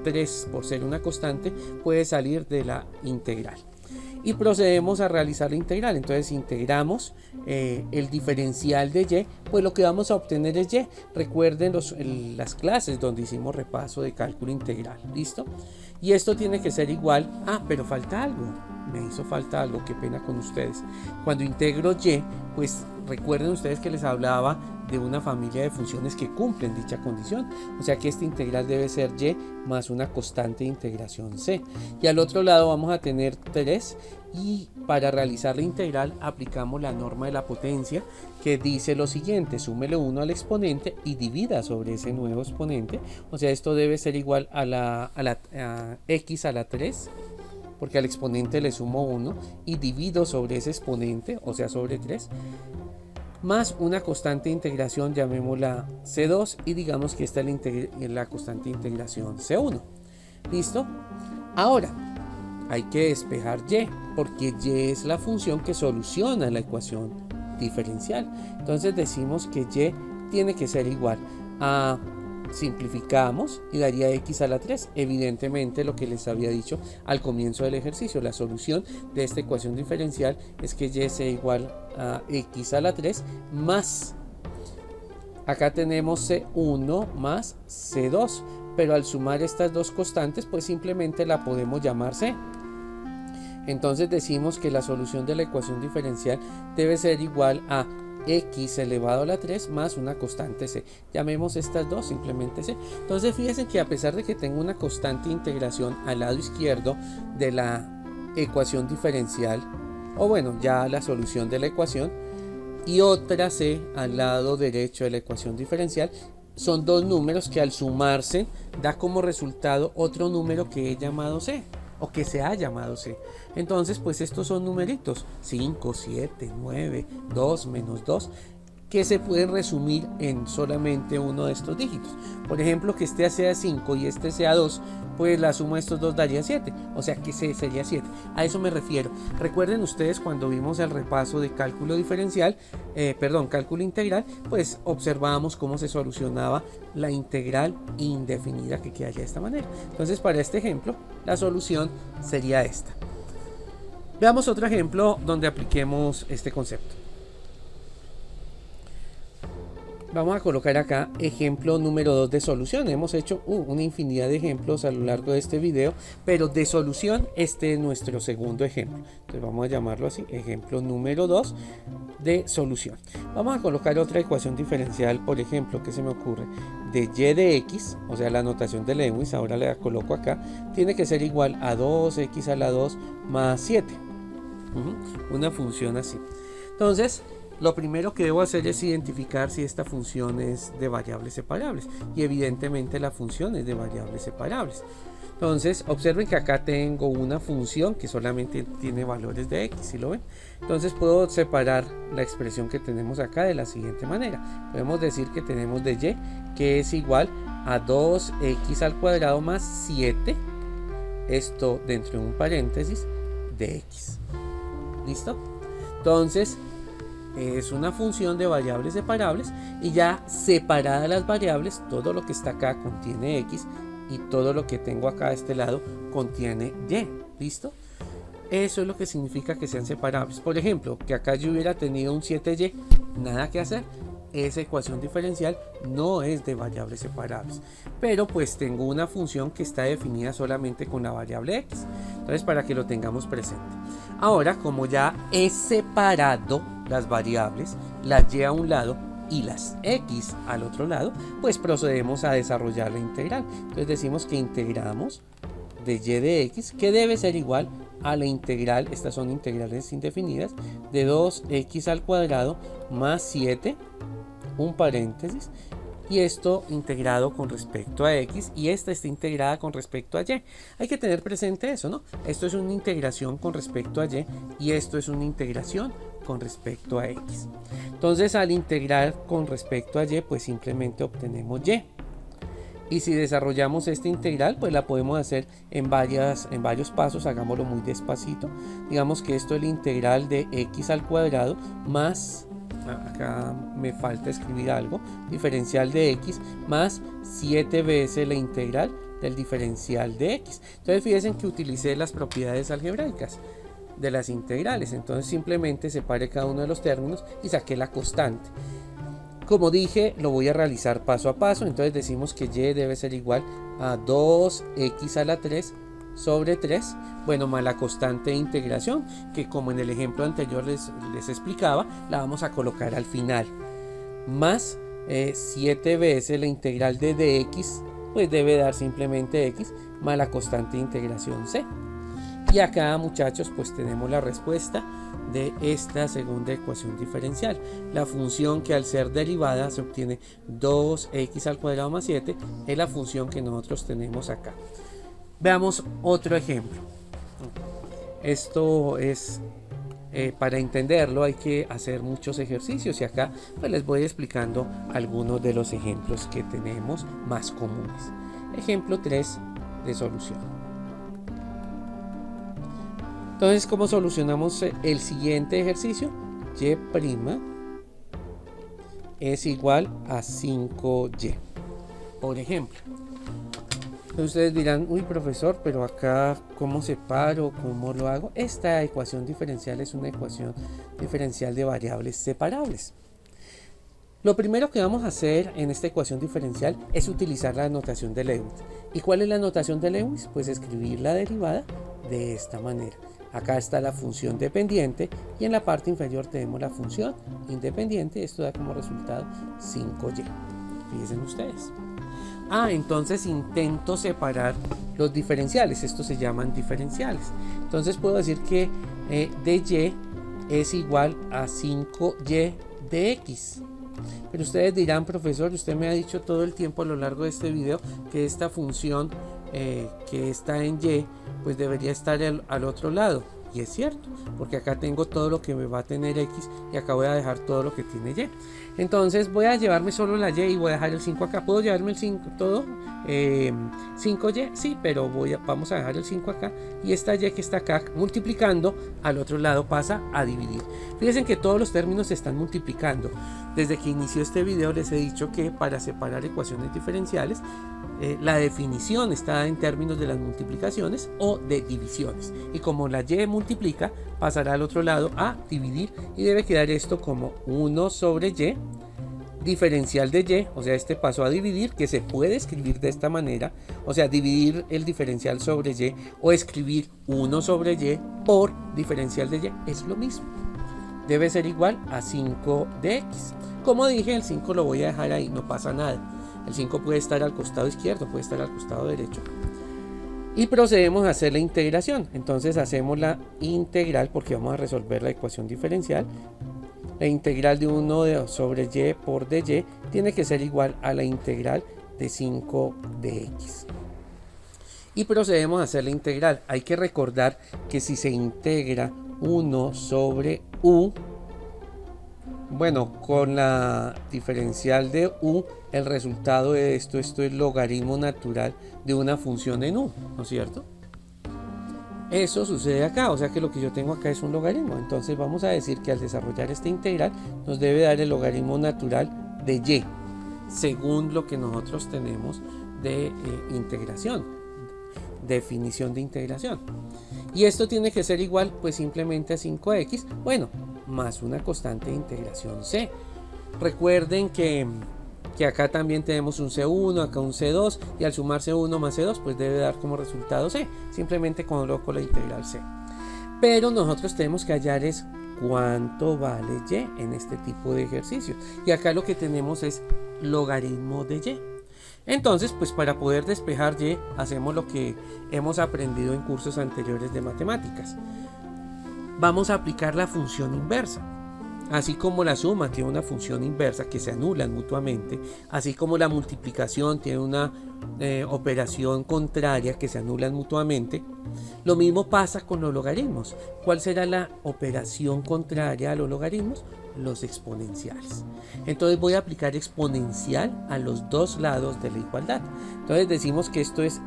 3, por ser una constante, puede salir de la integral. Y procedemos a realizar la integral. Entonces integramos el diferencial de y, pues lo que vamos a obtener es y. Recuerden las clases donde hicimos repaso de cálculo integral. ¿Listo? Y esto tiene que ser igual. Pero falta algo. Me hizo falta algo, qué pena con ustedes. Cuando integro y, pues recuerden ustedes que les hablaba de una familia de funciones que cumplen dicha condición. O sea que esta integral debe ser y más una constante de integración c. Y al otro lado vamos a tener 3. Y para realizar la integral aplicamos la norma de la potencia, que dice lo siguiente: súmele 1 al exponente y divida sobre ese nuevo exponente. O sea, esto debe ser igual a x a la 3, porque al exponente le sumo 1 y divido sobre ese exponente, o sea sobre 3, más una constante de integración, llamémosla C2, y digamos que esta es la constante de integración C1. ¿Listo? Ahora hay que despejar y, porque y es la función que soluciona la ecuación diferencial. Entonces decimos que y tiene que ser igual a, simplificamos y daría x a la 3. Evidentemente, lo que les había dicho al comienzo del ejercicio, la solución de esta ecuación diferencial es que y sea igual a x a la 3 más, acá tenemos C1 más C2, pero al sumar estas dos constantes pues simplemente la podemos llamar C. Entonces decimos que la solución de la ecuación diferencial debe ser igual a x elevado a la 3 más una constante c. Llamemos estas dos simplemente c. Entonces fíjense que a pesar de que tengo una constante de integración al lado izquierdo de la ecuación diferencial, o bueno, ya la solución de la ecuación, y otra c al lado derecho de la ecuación diferencial, son dos números que al sumarse da como resultado otro número que he llamado c, o que se ha llamado c. Entonces pues estos son numeritos 5, 7, 9, 2, menos 2, que se pueden resumir en solamente uno de estos dígitos. Por ejemplo, que este sea 5 y este sea 2, pues la suma de estos dos daría 7, o sea que c sería 7. A eso me refiero. Recuerden ustedes cuando vimos el repaso de cálculo diferencial, cálculo integral, pues observábamos cómo se solucionaba la integral indefinida que quedaría de esta manera. Entonces para este ejemplo la solución sería esta. Veamos otro ejemplo donde apliquemos este concepto. Vamos a colocar acá ejemplo número 2 de solución. Hemos hecho una infinidad de ejemplos a lo largo de este video, pero de solución este es nuestro segundo ejemplo. Entonces vamos a llamarlo así, ejemplo número 2 de solución. Vamos a colocar otra ecuación diferencial, por ejemplo, que se me ocurre, de y de x, o sea la notación de Lewis, ahora la coloco acá, tiene que ser igual a 2x a la 2 más 7. Una función así. Entonces lo primero que debo hacer es identificar si esta función es de variables separables, y evidentemente la función es de variables separables. Entonces observen que acá tengo una función que solamente tiene valores de x, ¿sí lo ven? Entonces puedo separar la expresión que tenemos acá de la siguiente manera. Podemos decir que tenemos de y que es igual a 2x al cuadrado más 7, esto dentro de un paréntesis, de x. ¿Listo? Entonces es una función de variables separables, y ya separadas las variables, todo lo que está acá contiene x y todo lo que tengo acá de este lado contiene y. ¿Listo? Eso es lo que significa que sean separables. Por ejemplo, que acá yo hubiera tenido un 7y, nada que hacer. Esa ecuación diferencial no es de variables separables, pero pues tengo una función que está definida solamente con la variable x. Entonces, para que lo tengamos presente. Ahora, como ya he separado las variables, las y a un lado y las x al otro lado, pues procedemos a desarrollar la integral. Entonces decimos que integramos de y de x, que debe ser igual a la integral, estas son integrales indefinidas, de 2x al cuadrado más 7, un paréntesis, y esto integrado con respecto a x, y esta está integrada con respecto a y. Hay que tener presente eso, ¿no? Esto es una integración con respecto a y, y esto es una integración con respecto a x. Entonces al integrar con respecto a y, pues simplemente obtenemos y. Y si desarrollamos esta integral, pues la podemos hacer en varios pasos. Hagámoslo muy despacito. Digamos que esto es la integral de x al cuadrado más, acá me falta escribir algo, diferencial de x más 7 veces la integral del diferencial de x. Entonces fíjense que utilicé las propiedades algebraicas de las integrales. Entonces simplemente separé cada uno de los términos y saqué la constante. Como dije, lo voy a realizar paso a paso. Entonces decimos que y debe ser igual a 2x a la 3 sobre 3, bueno, más la constante de integración, que como en el ejemplo anterior les explicaba, la vamos a colocar al final, más 7 veces la integral de dx, pues debe dar simplemente x, más la constante de integración c. Y acá, muchachos, pues tenemos la respuesta de esta segunda ecuación diferencial. La función que al ser derivada se obtiene 2x al cuadrado más 7 es la función que nosotros tenemos acá. Veamos otro ejemplo. Esto es para entenderlo hay que hacer muchos ejercicios y acá pues les voy explicando algunos de los ejemplos que tenemos más comunes. Ejemplo 3 de solución. Entonces, ¿cómo solucionamos el siguiente ejercicio? Y' es igual a 5y. Por ejemplo, ustedes dirán, uy profesor, pero acá ¿cómo separo? ¿Cómo lo hago? Esta ecuación diferencial es una ecuación diferencial de variables separables. Lo primero que vamos a hacer en esta ecuación diferencial es utilizar la notación de Lewis. ¿Y cuál es la notación de Lewis? Pues escribir la derivada de esta manera. Acá está la función dependiente y en la parte inferior tenemos la función independiente. Esto da como resultado 5y. Fíjense ustedes. Entonces intento separar los diferenciales. Estos se llaman diferenciales. Entonces puedo decir que dy es igual a 5y de x. Pero ustedes dirán, profesor, usted me ha dicho todo el tiempo a lo largo de este video que esta función que está en y pues debería estar al otro lado. Y es cierto, porque acá tengo todo lo que me va a tener x y acá voy a dejar todo lo que tiene y. Entonces voy a llevarme solo la y y voy a dejar el 5 acá. ¿Puedo llevarme el 5 todo? 5y, sí, pero vamos a dejar el 5 acá. Y esta y que está acá multiplicando al otro lado pasa a dividir. Fíjense que todos los términos se están multiplicando. Desde que inició este video les he dicho que para separar ecuaciones diferenciales la definición está en términos de las multiplicaciones o de divisiones. Y como la y multiplica, pasará al otro lado a dividir y debe quedar esto como 1 sobre y diferencial de y, o sea, este pasó a dividir, que se puede escribir de esta manera, o sea, dividir el diferencial sobre y o escribir 1 sobre y por diferencial de y, es lo mismo. Debe ser igual a 5 de x. Como dije, el 5 lo voy a dejar ahí, no pasa nada. El 5 puede estar al costado izquierdo, puede estar al costado derecho. Y procedemos a hacer la integración. Entonces hacemos la integral porque vamos a resolver la ecuación diferencial. La integral de 1 sobre y por dy tiene que ser igual a la integral de 5 de x. Y procedemos a hacer la integral. Hay que recordar que si se integra 1 sobre u, bueno, con la diferencial de u, el resultado de esto es logaritmo natural de una función en u, ¿no es cierto? Eso sucede acá, o sea que lo que yo tengo acá es un logaritmo. Entonces vamos a decir que al desarrollar esta integral nos debe dar el logaritmo natural de y, según lo que nosotros tenemos de integración, definición de integración. Y esto tiene que ser igual pues simplemente a 5x, bueno, más una constante de integración c. Recuerden que acá también tenemos un C1, acá un C2 y al sumar C1 más C2 pues debe dar como resultado C, simplemente coloco la integral C. Pero nosotros tenemos que hallar es cuánto vale y en este tipo de ejercicio y acá lo que tenemos es logaritmo de y. Entonces pues para poder despejar y hacemos lo que hemos aprendido en cursos anteriores de matemáticas. Vamos a aplicar la función inversa. Así como la suma tiene una función inversa que se anulan mutuamente, así como la multiplicación tiene una operación contraria que se anulan mutuamente, lo mismo pasa con los logaritmos. ¿Cuál será la operación contraria a los logaritmos? Los exponenciales. Entonces voy a aplicar exponencial a los dos lados de la igualdad. Entonces decimos que esto es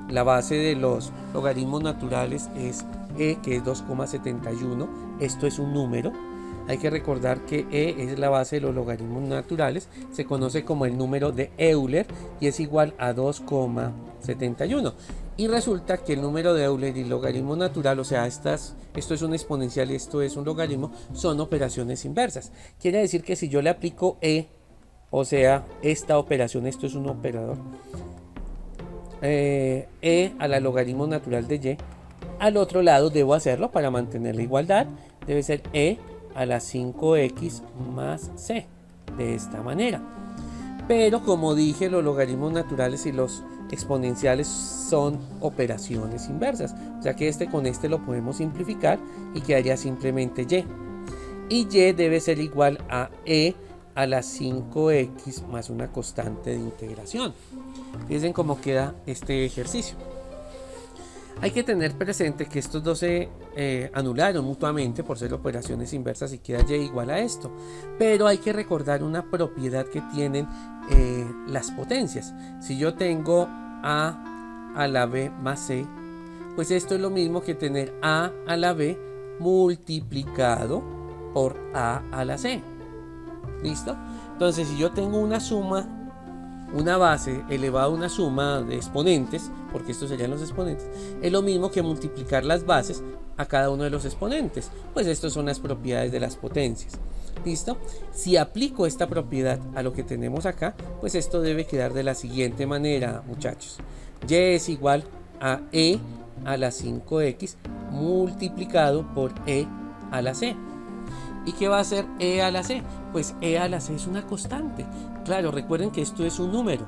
la base de los logaritmos naturales es que es 2,71. Esto es un número. Hay que recordar que es la base de los logaritmos naturales, se conoce como el número de Euler y es igual a 2,71. Y resulta que el número de Euler y el logaritmo natural, o sea, esto es un exponencial y esto es un logaritmo, son operaciones inversas. Quiere decir que si yo le aplico o sea, esta operación, esto es un operador, a la logaritmo natural de y, al otro lado debo hacerlo para mantener la igualdad, debe ser a la 5x más c, de esta manera. Pero como dije, los logaritmos naturales y los exponenciales son operaciones inversas, o sea que con este lo podemos simplificar y quedaría simplemente y. Y y debe ser igual a a la 5x más una constante de integración. Fíjense cómo queda este ejercicio. Hay que tener presente que estos dos se anularon mutuamente por ser operaciones inversas y queda y igual a esto. Pero hay que recordar una propiedad que tienen las potencias. Si yo tengo a la b más c, pues esto es lo mismo que tener a la b multiplicado por a la c. ¿Listo? Entonces, si yo tengo una suma, una base elevada a una suma de exponentes, porque estos serían los exponentes, es lo mismo que multiplicar las bases a cada uno de los exponentes. Pues estas son las propiedades de las potencias. ¿Listo? Si aplico esta propiedad a lo que tenemos acá, pues esto debe quedar de la siguiente manera, muchachos. Y es igual a e a la 5x multiplicado por e a la c. ¿Y qué va a hacer e a la c? Pues e a la c es una constante. Claro, recuerden que esto es un número.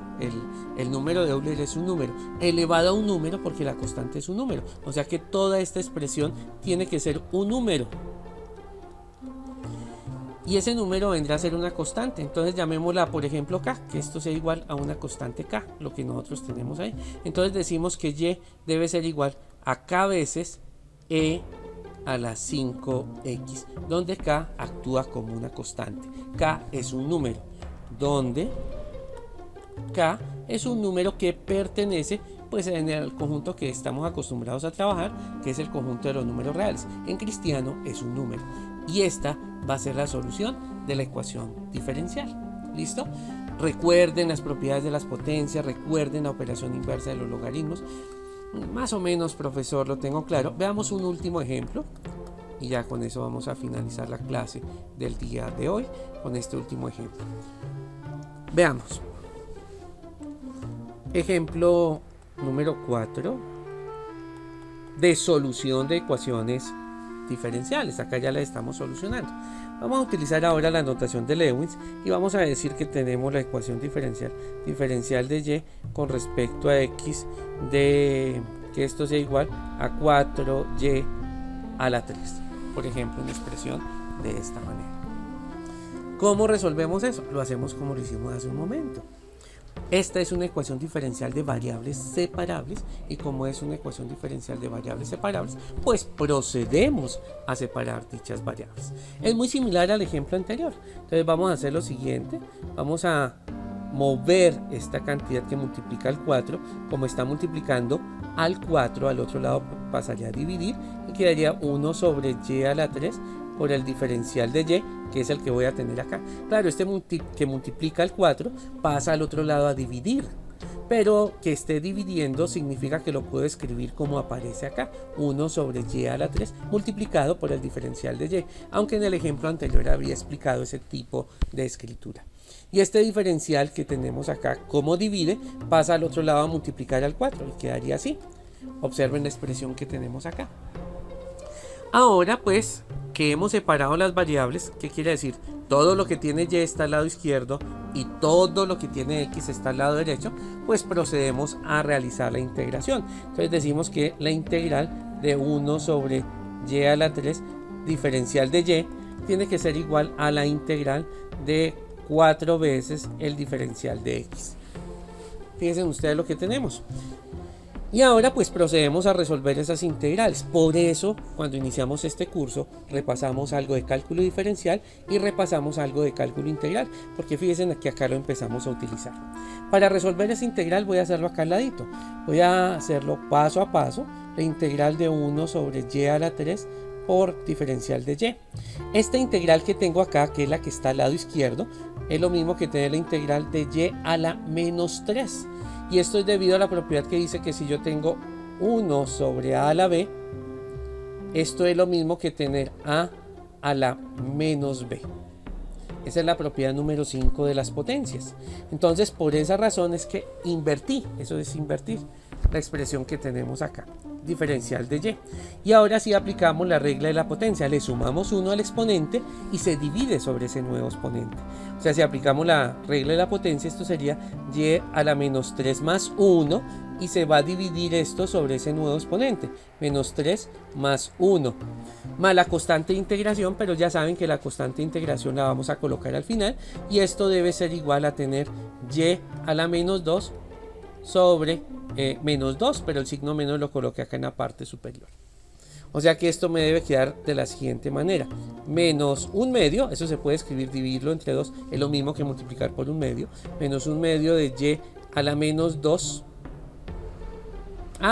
El número de Euler es un número elevado a un número porque la constante es un número. O sea que toda esta expresión tiene que ser un número. Y ese número vendrá a ser una constante. Entonces llamémosla, por ejemplo, k, que esto sea igual a una constante k, lo que nosotros tenemos ahí. Entonces decimos que y debe ser igual a k veces e a la 5x, donde k actúa como una constante. K es un número, donde k es un número que pertenece pues en el conjunto que estamos acostumbrados a trabajar, que es el conjunto de los números reales. En cristiano es un número. Y esta va a ser la solución de la ecuación diferencial. ¿Listo? Recuerden las propiedades de las potencias, recuerden la operación inversa de los logaritmos. Más o menos, profesor, lo tengo claro. Veamos un último ejemplo y ya con eso vamos a finalizar la clase del día de hoy con este último ejemplo. Veamos. Ejemplo número 4 de solución de ecuaciones diferenciales. Acá ya la estamos solucionando. Vamos a utilizar ahora la notación de Lewis y vamos a decir que tenemos la ecuación diferencial de y con respecto a x de que esto sea igual a 4y a la 3. Por ejemplo, una expresión de esta manera. ¿Cómo resolvemos eso? Lo hacemos como lo hicimos hace un momento. Esta es una ecuación diferencial de variables separables y como es una ecuación diferencial de variables separables, pues procedemos a separar dichas variables. Es muy similar al ejemplo anterior. Entonces vamos a hacer lo siguiente. Vamos a mover esta cantidad que multiplica al 4, como está multiplicando al 4, al otro lado pasaría a dividir y quedaría 1 sobre y a la 3 por el diferencial de y, que es el que voy a tener acá. Claro, este que multiplica al 4 pasa al otro lado a dividir, pero que esté dividiendo significa que lo puedo escribir como aparece acá, 1 sobre y a la 3 multiplicado por el diferencial de y, aunque en el ejemplo anterior había explicado ese tipo de escritura. Y este diferencial que tenemos acá, como divide, pasa al otro lado a multiplicar al 4 y quedaría así. Observen la expresión que tenemos acá. Ahora pues que hemos separado las variables, ¿qué quiere decir? Todo lo que tiene y está al lado izquierdo y todo lo que tiene x está al lado derecho, pues procedemos a realizar la integración. Entonces decimos que la integral de 1 sobre y a la 3 diferencial de y tiene que ser igual a la integral de 4 veces el diferencial de x. Fíjense ustedes lo que tenemos. Y ahora pues procedemos a resolver esas integrales. Por eso cuando iniciamos este curso repasamos algo de cálculo diferencial y repasamos algo de cálculo integral, porque fíjense que acá lo empezamos a utilizar. Para resolver esa integral voy a hacerlo acá al ladito. Voy a hacerlo paso a paso. La integral de 1 sobre y a la 3 por diferencial de y. Esta integral que tengo acá, que es la que está al lado izquierdo, es lo mismo que tener la integral de y a la menos 3. Y esto es debido a la propiedad que dice que si yo tengo 1 sobre a la b, esto es lo mismo que tener a la menos b. Esa es la propiedad número 5 de las potencias. Entonces, por esa razón es que invertí, eso es invertir, la expresión que tenemos acá, diferencial de y. Y ahora sí aplicamos la regla de la potencia, le sumamos 1 al exponente y se divide sobre ese nuevo exponente. O sea, si aplicamos la regla de la potencia, esto sería y a la menos 3 más 1 y se va a dividir esto sobre ese nuevo exponente, menos 3 más 1, más la constante de integración, pero ya saben que la constante de integración la vamos a colocar al final y esto debe ser igual a tener y a la menos 2 sobre menos 2, pero el signo menos lo coloqué acá en la parte superior. O sea que esto me debe quedar de la siguiente manera. Menos 1/2, eso se puede escribir, dividirlo entre 2, es lo mismo que multiplicar por 1/2. Menos 1/2 de y a la menos 2.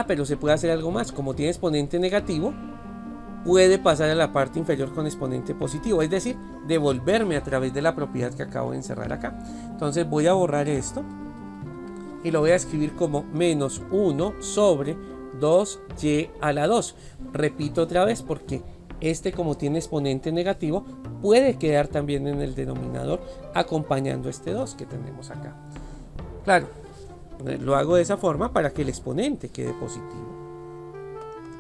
Pero se puede hacer algo más. Como tiene exponente negativo, puede pasar a la parte inferior con exponente positivo. Es decir, devolverme a través de la propiedad que acabo de encerrar acá. Entonces voy a borrar esto. Y lo voy a escribir como menos 1 sobre 2y a la 2. Repito otra vez porque este, como tiene exponente negativo, puede quedar también en el denominador acompañando este 2 que tenemos acá. Claro, lo hago de esa forma para que el exponente quede positivo.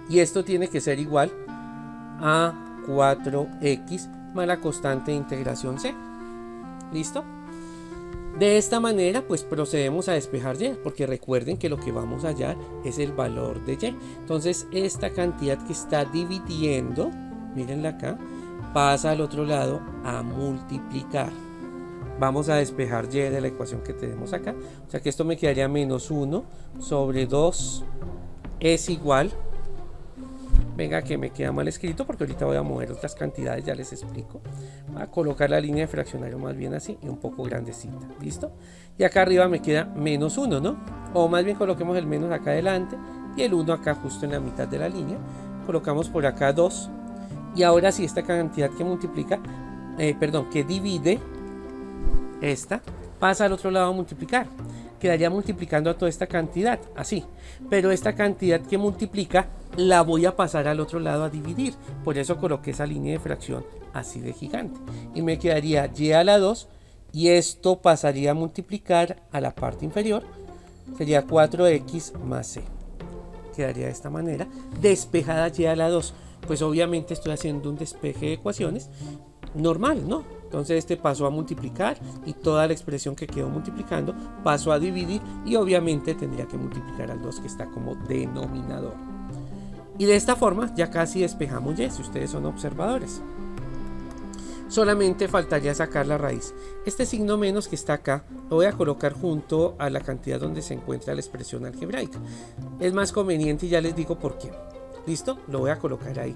Y esto tiene que ser igual a 4x más la constante de integración c. ¿Listo? De esta manera pues procedemos a despejar y, porque recuerden que lo que vamos a hallar es el valor de y. Entonces esta cantidad que está dividiendo, mírenla acá, pasa al otro lado a multiplicar. Vamos a despejar y de la ecuación que tenemos acá. O sea que esto me quedaría menos 1 sobre 2 es igual. Venga, que me queda mal escrito porque ahorita voy a mover otras cantidades, ya les explico. Voy a colocar la línea de fraccionario más bien así y un poco grandecita. ¿Listo? Y acá arriba me queda menos 1, ¿no? O más bien coloquemos el menos acá adelante y el 1 acá justo en la mitad de la línea. Colocamos por acá 2. Y ahora sí, esta cantidad que multiplica, que divide esta, pasa al otro lado a multiplicar. Quedaría multiplicando a toda esta cantidad, así. Pero esta cantidad que multiplica la voy a pasar al otro lado a dividir. Por eso coloqué esa línea de fracción así de gigante. Y me quedaría y a la 2. Y esto pasaría a multiplicar a la parte inferior. Sería 4x más c. Quedaría de esta manera. Despejada y a la 2. Pues obviamente estoy haciendo un despeje de ecuaciones normal, ¿no? Entonces este pasó a multiplicar y toda la expresión que quedó multiplicando pasó a dividir y obviamente tendría que multiplicar al 2 que está como denominador. Y de esta forma ya casi despejamos y, si ustedes son observadores. Solamente faltaría sacar la raíz. Este signo menos que está acá lo voy a colocar junto a la cantidad donde se encuentra la expresión algebraica. Es más conveniente y ya les digo por qué. ¿Listo? Lo voy a colocar ahí.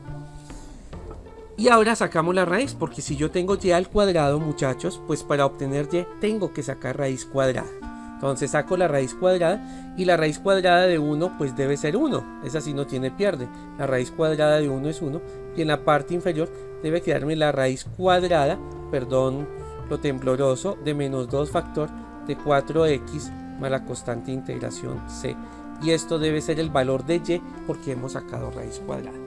Y ahora sacamos la raíz, porque si yo tengo y al cuadrado, muchachos, pues para obtener y tengo que sacar raíz cuadrada. Entonces saco la raíz cuadrada y la raíz cuadrada de 1 pues debe ser 1. Esa sí no tiene pierde. La raíz cuadrada de 1 es 1 y en la parte inferior debe quedarme la raíz cuadrada, perdón lo tembloroso, de menos 2 factor de 4x más la constante de integración c. Y esto debe ser el valor de y porque hemos sacado raíz cuadrada.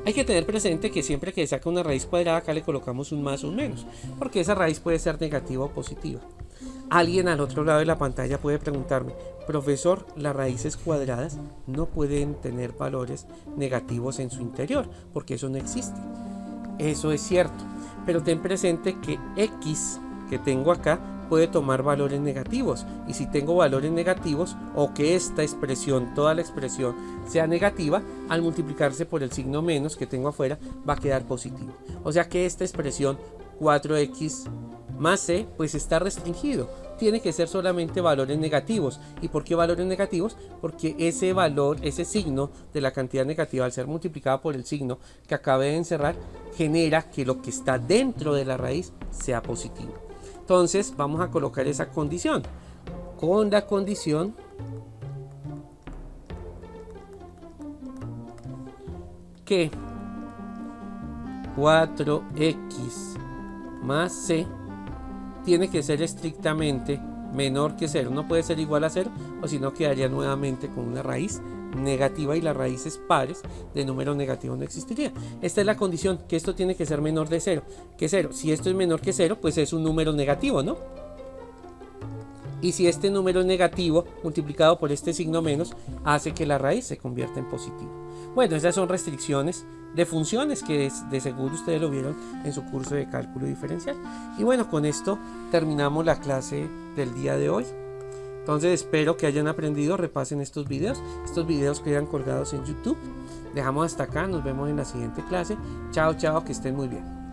Hay que tener presente que siempre que saca una raíz cuadrada acá le colocamos un más o un menos, porque esa raíz puede ser negativa o positiva. Alguien al otro lado de la pantalla puede preguntarme, profesor, las raíces cuadradas no pueden tener valores negativos en su interior, porque eso no existe. Eso es cierto, pero ten presente que x que tengo acá puede tomar valores negativos, y si tengo valores negativos o que esta expresión, toda la expresión sea negativa, al multiplicarse por el signo menos que tengo afuera va a quedar positivo. O sea que esta expresión 4x más c pues está restringido, tiene que ser solamente valores negativos. ¿Y por qué valores negativos? Porque ese valor, ese signo de la cantidad negativa, al ser multiplicada por el signo que acabé de encerrar, genera que lo que está dentro de la raíz sea positivo. Entonces vamos a colocar esa condición, con la condición que 4x más c tiene que ser estrictamente menor que 0, no puede ser igual a 0, o si no quedaría nuevamente con una raíz negativa y las raíces pares de número negativo no existiría. Esta es la condición, que esto tiene que ser menor de 0 que 0. Si esto es menor que 0, pues es un número negativo, ¿no? Y si este número es negativo multiplicado por este signo menos, hace que la raíz se convierta en positivo. Bueno, esas son restricciones de funciones que de seguro ustedes lo vieron en su curso de cálculo diferencial. Y bueno, con esto terminamos la clase del día de hoy. Entonces espero que hayan aprendido, repasen estos videos quedan colgados en YouTube. Dejamos hasta acá, nos vemos en la siguiente clase. Chao, chao, que estén muy bien.